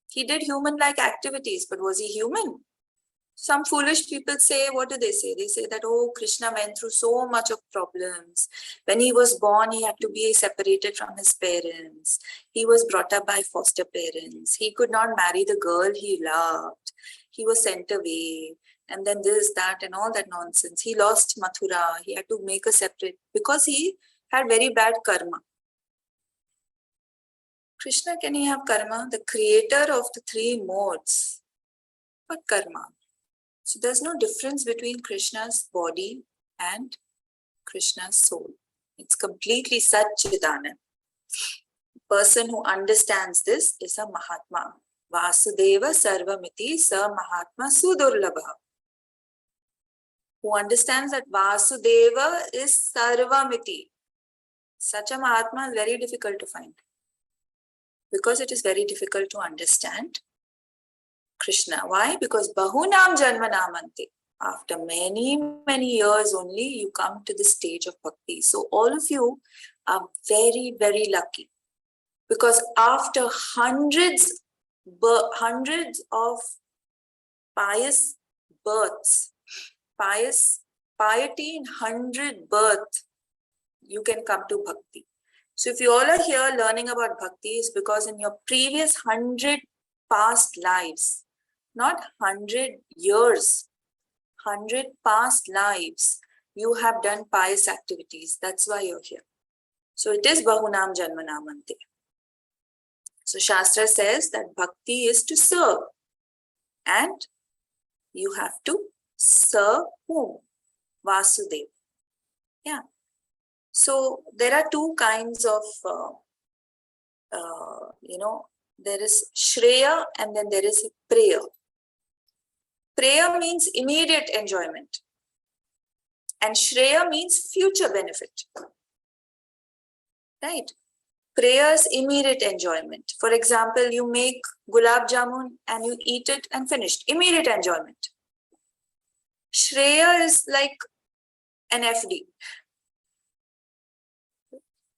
He did human-like activities, but was he human? Some foolish people say, what do they say? They say that, oh, Krishna went through so much of problems. When he was born, he had to be separated from his parents. He was brought up by foster parents. He could not marry the girl he loved. He was sent away. And then this, that, and all that nonsense. He lost Mathura. He had to make a separate, because he had very bad karma. Krishna, can he have karma? The creator of the three modes. What karma? So there's no difference between Krishna's body and Krishna's soul. It's completely Satchidanand. The person who understands this is a Mahatma. Vasudeva Sarvamiti Sa Mahatma Sudurlabha. Who understands that Vasudeva is Sarvamiti. Such a Mahatma is very difficult to find. Because it is very difficult to understand Krishna. Why? Because Bahunam Janmanamante. After many, many years only, you come to the stage of bhakti. So all of you are very, very lucky. Because after hundreds of pious births, piety in 100 births, you can come to bhakti. So if you all are here learning about bhakti, is because in your previous 100 past lives, not 100 years, 100 past lives, you have done pious activities. That's why you're here. So it is Bahunam Janmanamante. So Shastra says that bhakti is to serve. And you have to serve whom? Vasudeva. Yeah. So there are two kinds of, there is Shreya and then there is prayer. Prayer means immediate enjoyment. And Shreya means future benefit. Right? Prayer's immediate enjoyment. For example, you make gulab jamun and you eat it and finished. Immediate enjoyment. Shreya is like an FD.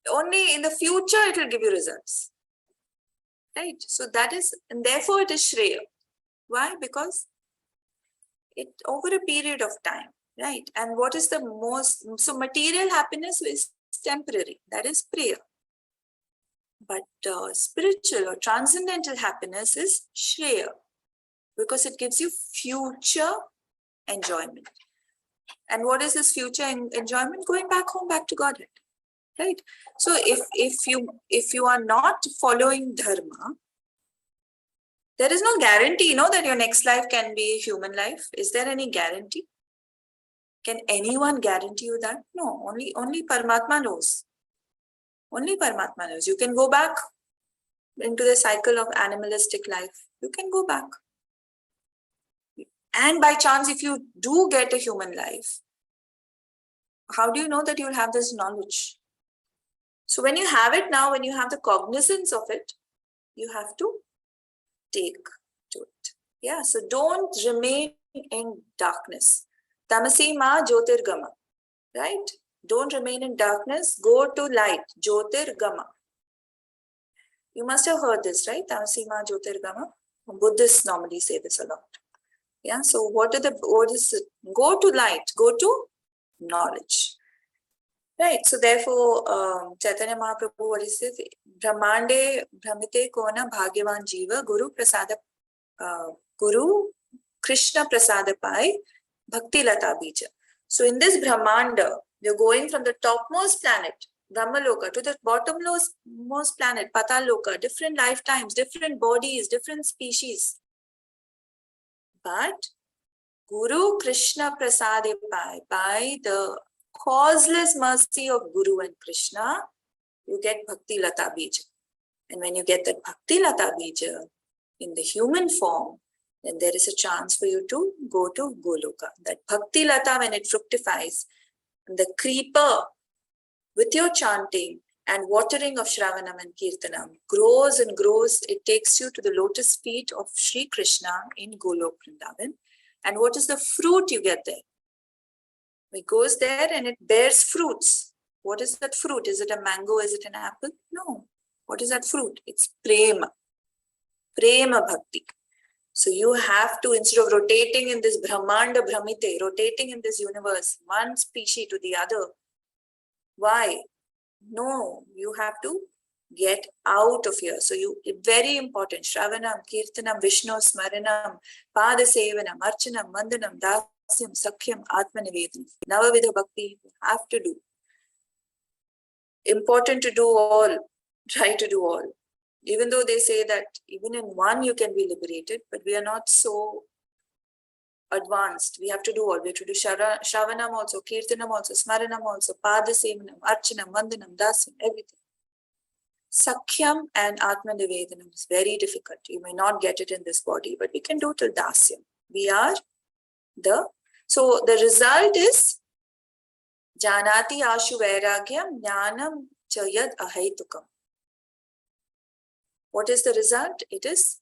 Only in the future it will give you results. Right? So that is, and therefore it is Shreya. Why? Because it over a period of time. Right? And what is the most, so material happiness is temporary. That is prayer. But spiritual or transcendental happiness is Shreya. because it gives you future enjoyment. And what is this future enjoyment? Going back home, back to Godhead, right? So if you are not following dharma, there is no guarantee, that your next life can be a human life. Is there any guarantee? Can anyone guarantee you that? No, only Paramatma knows. Only Paramatma knows. You can go back into the cycle of animalistic life. You can go back. And by chance, if you do get a human life, how do you know that you'll have this knowledge? So when you have it now, when you have the cognizance of it, you have to take to it. Yeah, so don't remain in darkness. Tamasi ma jyotirgama, right? Don't remain in darkness, go to light, jyotirgama. You must have heard this, right? Tamasi ma jyotirgama. Buddhists normally say this a lot. Yeah, so what is it? Go to light, go to knowledge. Right, so therefore, Chaitanya Mahaprabhu, what is it? Brahmande Brahmite Kona Bhagyavan Jiva Guru Prasada Guru Krishna Prasada Pai Bhakti Lata Bija. So in this Brahmanda, you're going from the topmost planet, Brahmaloka, to the bottommost planet, Pataloka, different lifetimes, different bodies, different species. But Guru Krishna Prasade Pai, by the causeless mercy of Guru and Krishna, you get Bhakti Lata Bija. And when you get that Bhakti Lata Bija in the human form, then there is a chance for you to go to Goloka. That Bhakti Lata, when it fructifies, the creeper with your chanting and watering of Shravanam and Kirtanam grows and grows. It takes you to the lotus feet of Sri Krishna in Golok Vrindavan. And what is the fruit you get there? It goes there and it bears fruits. What is that fruit? Is it a mango? Is it an apple? No. What is that fruit? It's prema. Prema bhakti. So you have to, instead of rotating in this Brahmanda Brahmite, rotating in this universe, one species to the other. Why? No, you have to get out of here. So very important, Shravanam, Kirtanam, Vishnu, Smaranam, Padasevanam, Archanam, Vandanam, Dasyam, Sakhyam, Atmanivedanam, Navavidha Bhakti, you have to do. Important to do all, try to do all. Even though they say that even in one you can be liberated, but we are not so advanced. We have to do all. We have to do Shravanam also, Kirtanam also, Smaranam also, Padasevanam, Archanam, Vandanam, Dasyam, everything. Sakhyam and Atmanivedanam is very difficult. You may not get it in this body, but we can do till Dasyam. So the result is Janati Ashu Vairagyam Jnanam Chayad Ahaitukam. What is the result? It is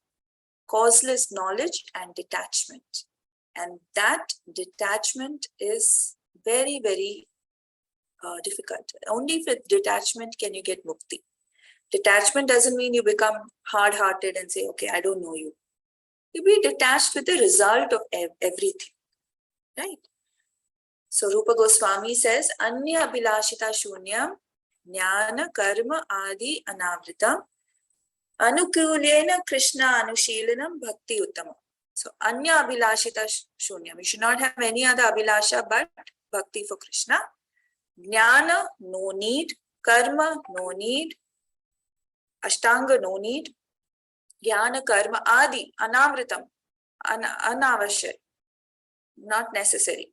causeless knowledge and detachment. And that detachment is very, very difficult. Only with detachment can you get mukti. Detachment doesn't mean you become hard-hearted and say, okay, I don't know you. You be detached with the result of everything, right? So Rupa Goswami says, Anya Abhilashita Shunyam Jnana Karma Adi Anavritam Anukulena Krishna Anushilanam Bhakti Uttama. So Anya Abhilashita Shunyam. You should not have any other Abhilasha but Bhakti for Krishna. Jnana, no need. Karma, no need. Ashtanga, no need. Jnana, karma, adi, anavritam, anavashay, not necessary.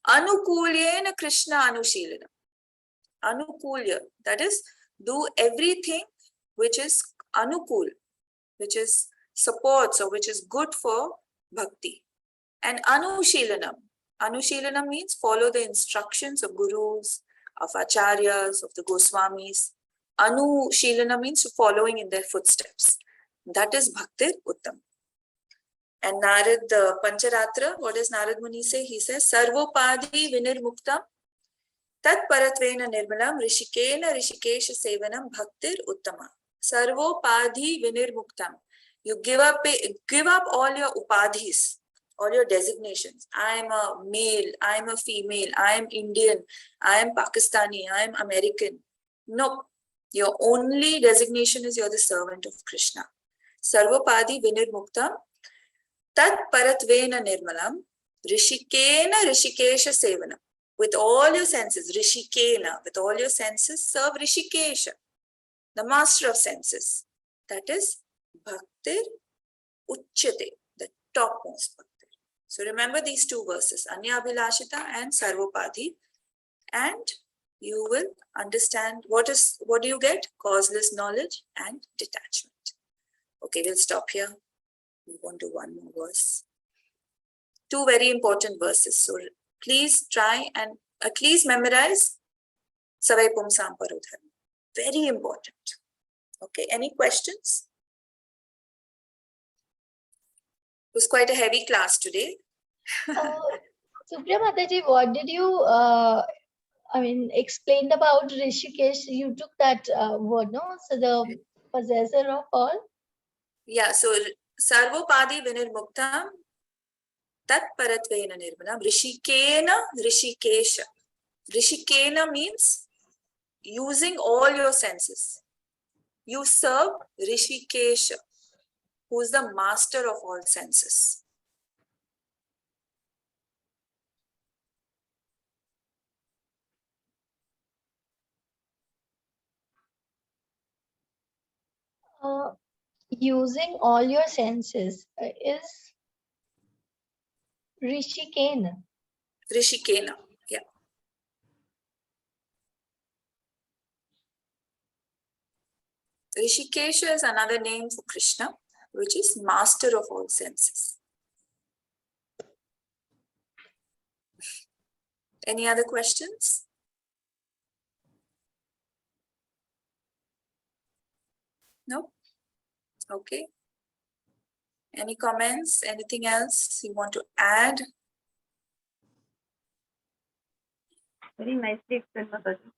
Anukulyena Krishna Anushilanam. Anukulya, that is, do everything which is anukul, which is supports or which is good for bhakti. And Anushilanam. Anushilanam means follow the instructions of gurus, of acharyas, of the Goswamis. Anushilana means following in their footsteps. That is Bhaktir Uttam. And Narad Pancharatra, what does Narad Muni say? He says, Sarvopadi Vinirmuktam Tat Paratvena Nirmalam Rishikena Rishikesha Sevanam Bhaktir Uttama. Sarvopadi Vinirmuktam. You give up all your upadhis, all your designations. I am a male, I am a female, I am Indian, I am Pakistani, I am American. No. Your only designation is you're the servant of Krishna. Sarvapadi Vinirmuktam Tat paratvena nirmalam rishikena rishikesha sevanam. With all your senses, rishikena, with all your senses, serve Rishikesha, the master of senses. That is bhaktir uchyate, the topmost bhaktir. So remember these two verses, Anyabhilashita and Sarvopadi, and you will understand what do you get? Causeless knowledge and detachment. Okay, we'll stop here. We won't do one more verse. Two very important verses. So please try and at least memorize Savai Pumsam Parodharma. Very important. Okay, any questions? It was quite a heavy class today. Supriya Mataji, what did you, explained about Rishikesh? You took that word, no? So the possessor of all? Yeah, so Sarvopadi Vinirmuktam Tat Paratvena Nirmanam Rishikena Rishikesha. Rishikena means using all your senses. You serve Rishikesha, who is the master of all senses. Using all your senses is Rishikena. Rishikena, yeah. Rishikesha is another name for Krishna, which is master of all senses. Any other questions? No? Okay. Any comments? Anything else you want to add? Very nicely explained, Mataji.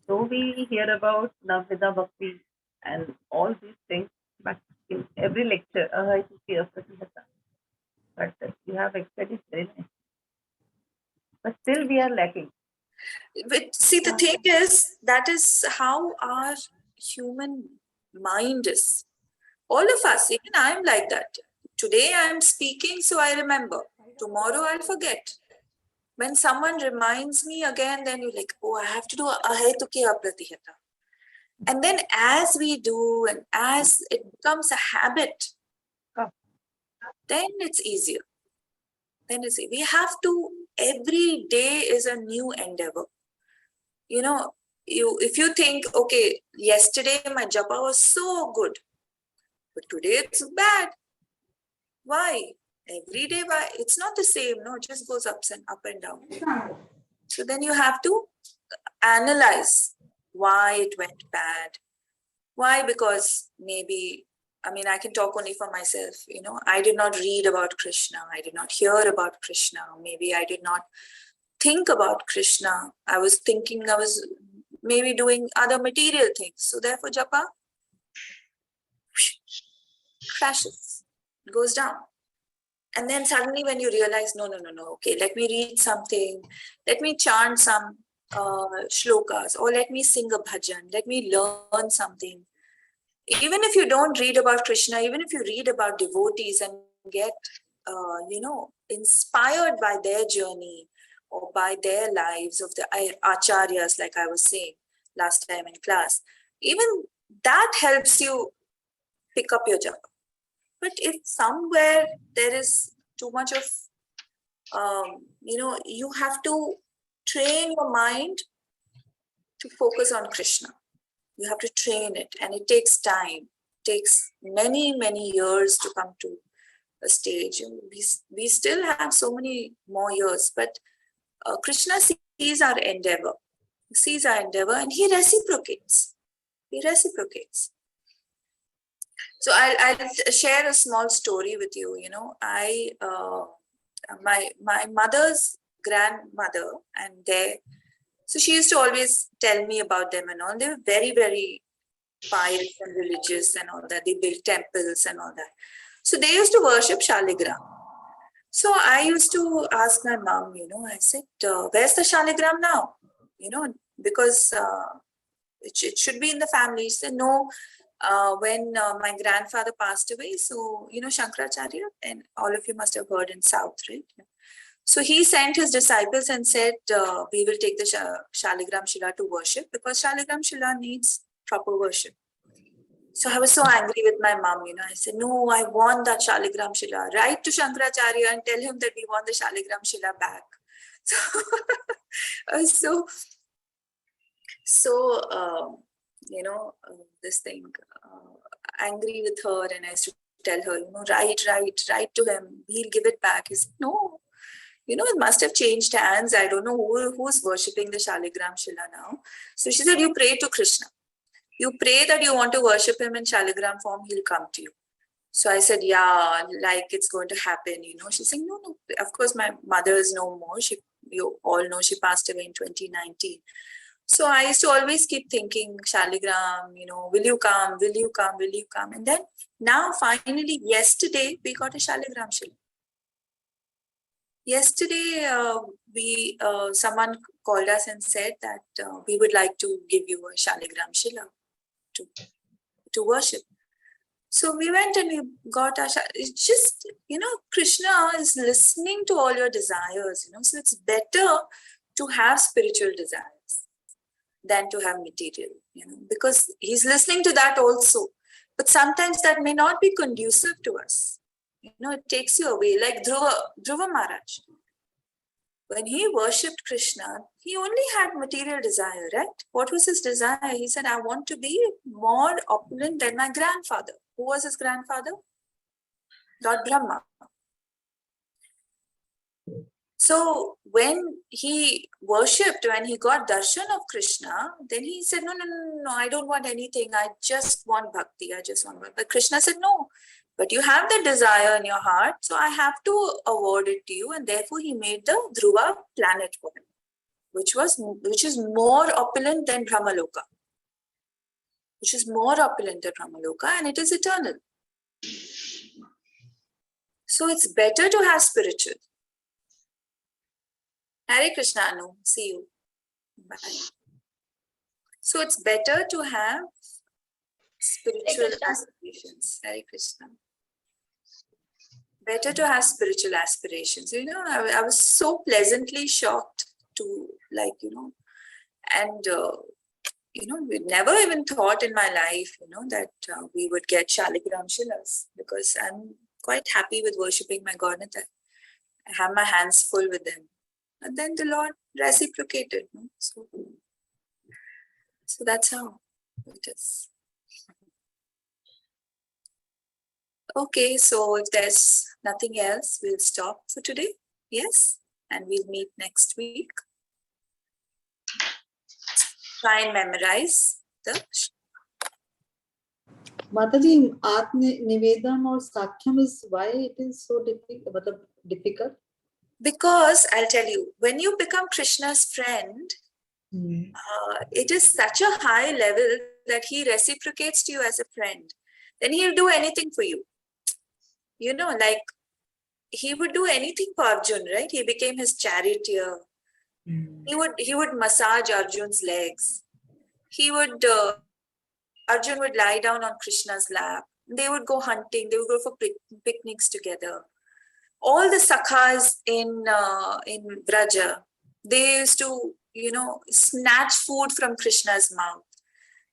So we hear about Navvida Bhakti and all these things, but in every lecture, I see a person has done. But you have explained it very nice. But still we are lacking. But see, the thing is, that is how our human mind is. All of us, even I'm like that. Today I'm speaking, so I remember. Tomorrow I'll forget. When someone reminds me again, then you're like, oh, I have to do ahetuke apratihata. And then as we do, and as it becomes a habit, then it's easier. Then it's, we have to, every day is a new endeavor. You know, if you think, okay, yesterday my japa was so good, but today it's bad. Why? Every day, why? It's not the same, no, it just goes up and down. So then you have to analyze why it went bad. Why? Because maybe, I can talk only for myself, I did not read about Krishna, I did not hear about Krishna, maybe I did not think about Krishna. I was maybe doing other material things. So therefore, japa crashes, goes down. And then suddenly when you realize, no, okay, let me read something, let me chant some shlokas, or let me sing a bhajan, let me learn something. Even if you don't read about Krishna, even if you read about devotees and get, inspired by their journey or by their lives of the acharyas, like I was saying last time in class, even that helps you pick up your japa. But if somewhere there is too much of, you have to train your mind to focus on Krishna. You have to train it, and it takes time. It takes many, many years to come to a stage. We still have so many more years, but Krishna sees our endeavor. He sees our endeavor and he reciprocates. So I'll share a small story with you. My mother's grandmother, and so she used to always tell me about them and all. They were very, very pious and religious and all that. They built temples and all that. So they used to worship Shaligram. So I used to ask my mom, I said, where's the Shaligram now? Because it should be in the family. She said, no, when my grandfather passed away. So, you know, Shankaracharya, and all of you must have heard in South, right? So he sent his disciples and said, we will take the Shaligram Shila to worship, because Shaligram Shila needs proper worship. So I was so angry with my mom, you know. I said, no, I want that Shaligram Shila. Write to Shankaracharya and tell him that we want the Shaligram Shila back. So, you know, this thing, angry with her, and I used to tell her, you know, write to him. He'll give it back. He said, no, you know, it must have changed hands. I don't know who's worshipping the Shaligram Shila now. So she said, you pray to Krishna. You pray that you want to worship him in Shaligram form, he'll come to you. So I said, yeah, like it's going to happen, you know. She's saying, no. Of course, my mother is no more. You all know she passed away in 2019. So I used to always keep thinking, Shaligram, you know, will you come? Will you come? Will you come? And then now, finally, yesterday, we got a Shaligram Shila. Yesterday, someone called us and said that we would like to give you a Shaligram Shila to worship. So we went and we got our. It's just, you know, Krishna is listening to all your desires, you know. So it's better to have spiritual desires than to have material, you know, because he's listening to that also. But sometimes that may not be conducive to us. You know, it takes you away. Like Dhruva Maharaj. When he worshipped Krishna, he only had material desire, right? What was his desire? He said, I want to be more opulent than my grandfather. Who was his grandfather? Lord Brahma. So when he worshipped, when he got darshan of Krishna, then he said, no, I don't want anything. I just want bhakti. But Krishna said, no, but you have the desire in your heart, so I have to award it to you. And therefore he made the Dhruva planet for him, which is more opulent than Brahmaloka. Which is more opulent than Brahmaloka, and it is eternal. So it's better to have spiritual. Hare Krishna, Anu. See you. Bye. So it's better to have spiritual aspirations. Hare Krishna. Better to have spiritual aspirations. You know, I was so pleasantly shocked to, like, you know, and, you know, we never even thought in my life, you know, that we would get Shaligram Shilas, because I'm quite happy with worshipping my Godhead. I have my hands full with them. And then the Lord reciprocated. No? So that's how it is. Okay, so if there's nothing else, we'll stop for today. Yes? And we'll meet next week. Try and memorize the. Mataji, Nivedam or Sakhyam is why it is so difficult? Because I'll tell you, when you become Krishna's friend, it is such a high level that he reciprocates to you as a friend. Then he'll do anything for you. You know, like he would do anything for Arjun, right? He became his charioteer. He would massage Arjun's legs. Arjun would lie down on Krishna's lap. They would go hunting. They would go for picnics together. All the sakhas in Vraja, they used to, you know, snatch food from Krishna's mouth.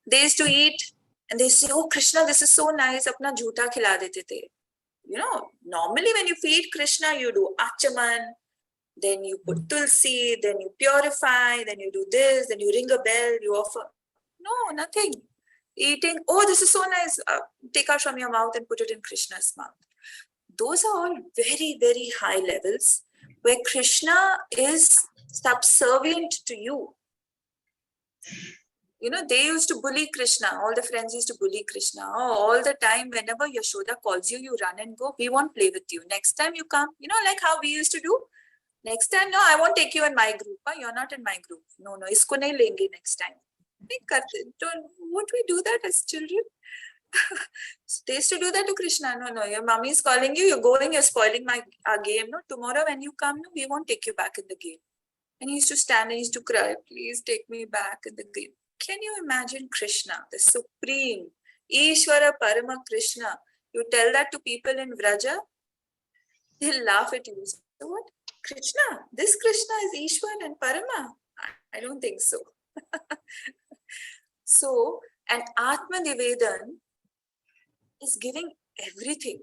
They used to eat and they say, oh, Krishna, this is so nice. Apna jhoota khila dete the. You know, normally when you feed Krishna, you do achaman, then you put tulsi, then you purify, then you do this, then you ring a bell, you offer. No, nothing. Eating, oh, this is so nice. Take out from your mouth and put it in Krishna's mouth. Those are all very, very high levels where Krishna is subservient to you. You know, they used to bully Krishna. All the friends used to bully Krishna. Oh, all the time, whenever Yashoda calls you, you run and go. We won't play with you. Next time you come, you know, like how we used to do. Next time, no, I won't take you in my group. You're not in my group. No, isko nahi lenge next time. Won't we do that as children? They used to do that to Krishna. No, your mommy is calling you. You're going. You're spoiling our game. No, tomorrow when you come, no, we won't take you back in the game. And he used to stand and he used to cry. Please take me back in the game. Can you imagine Krishna, the supreme, Ishvara Parama Krishna. You tell that to people in Vraja, they'll laugh at you. So what? Krishna? This Krishna is Ishwar and Parama? I don't think so. So, an Atma Nivedan is giving everything.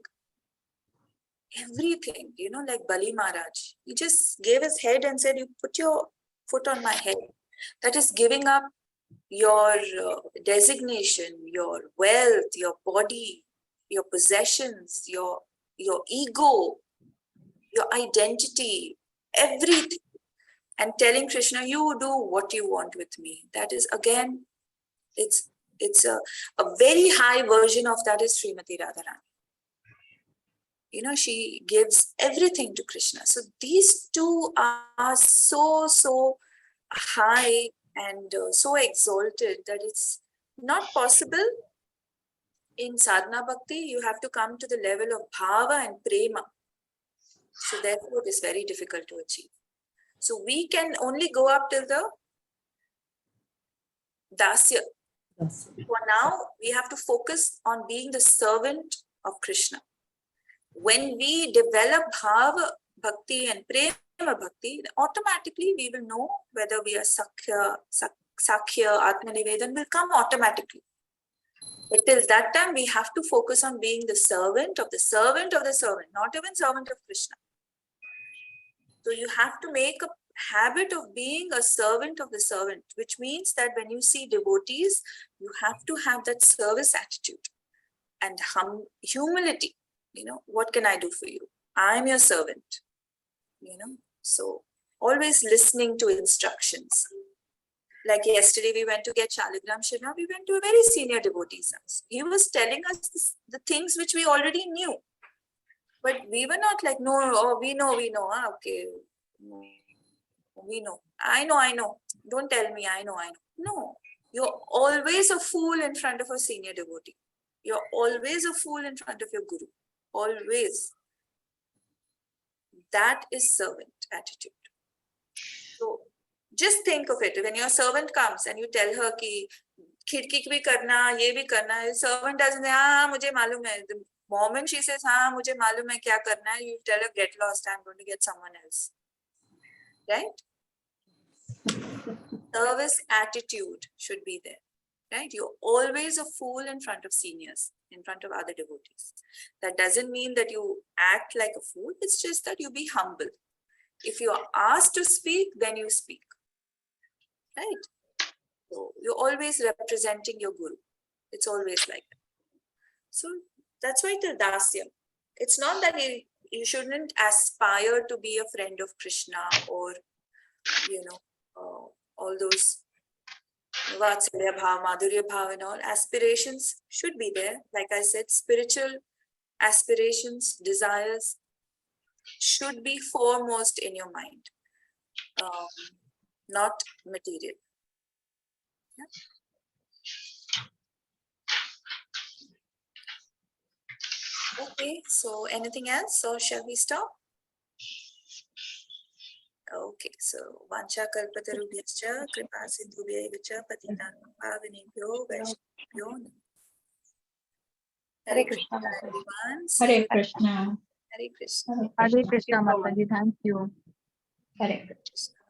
Everything, you know, like Bali Maharaj. He just gave his head and said, you put your foot on my head. That is giving up your designation, your wealth, your body, your possessions, your ego, your identity, everything, and telling Krishna, you do what you want with me. That is, again, it's a very high version of that is Srimati Radharani. You know, she gives everything to Krishna. So these two are so high and so exalted that it's not possible in sadhana bhakti. You have to come to the level of bhava and prema. So therefore it is very difficult to achieve. So we can only go up till the dasya. That's it. For now, we have to focus on being the servant of Krishna. When we develop bhava bhakti and prema bhakti, automatically we will know whether we are sakhya, atma nivedan will come automatically. But till that time, we have to focus on being the servant of the servant of the servant, not even servant of Krishna. So you have to make a habit of being a servant of the servant, which means that when you see devotees, you have to have that service attitude and humility. You know, what can I do for you? I am your servant. You know, so always listening to instructions. Like yesterday, we went to get Shaligram Shirna. We went to a very senior devotee's house. He was telling us the things which we already knew. But we were not like, no, oh, we know. Okay. We know. I know. Don't tell me, I know. No, you're always a fool in front of a senior devotee. You're always a fool in front of your guru. Always. That is servant attitude. So just think of it. When your servant comes and you tell her ki khidki bhi karna, ye bhi karna, servant doesn't say, हाँ मुझे मालूम है. The moment she says, हाँ मुझे मालूम है क्या करना है, you tell her, get lost, I'm going to get someone else. Right? Service attitude should be there. Right? You're always a fool in front of seniors, in front of other devotees. That doesn't mean that you act like a fool. It's just that you be humble. If you are asked to speak, then you speak. Right? So you're always representing your guru. It's always like that. So that's why till dasya. It's not that you shouldn't aspire to be a friend of Krishna or, you know, all those Vatsalya Bhav, Madhurya Bhav and all. Aspirations should be there. Like I said, spiritual aspirations, desires should be foremost in your mind, not material. Yeah. Okay, so anything else or shall we stop? Okay, so Vancha Kalpatarubhyascha Kripa Sindhubhyacha Patitanam Pavanebhyo Vaishnavabhyo Namo. Hare Krishna, everyone. Hare Krishna. Hare Krishna. Hare Krishna, Mataji. Thank you. Hare Krishna.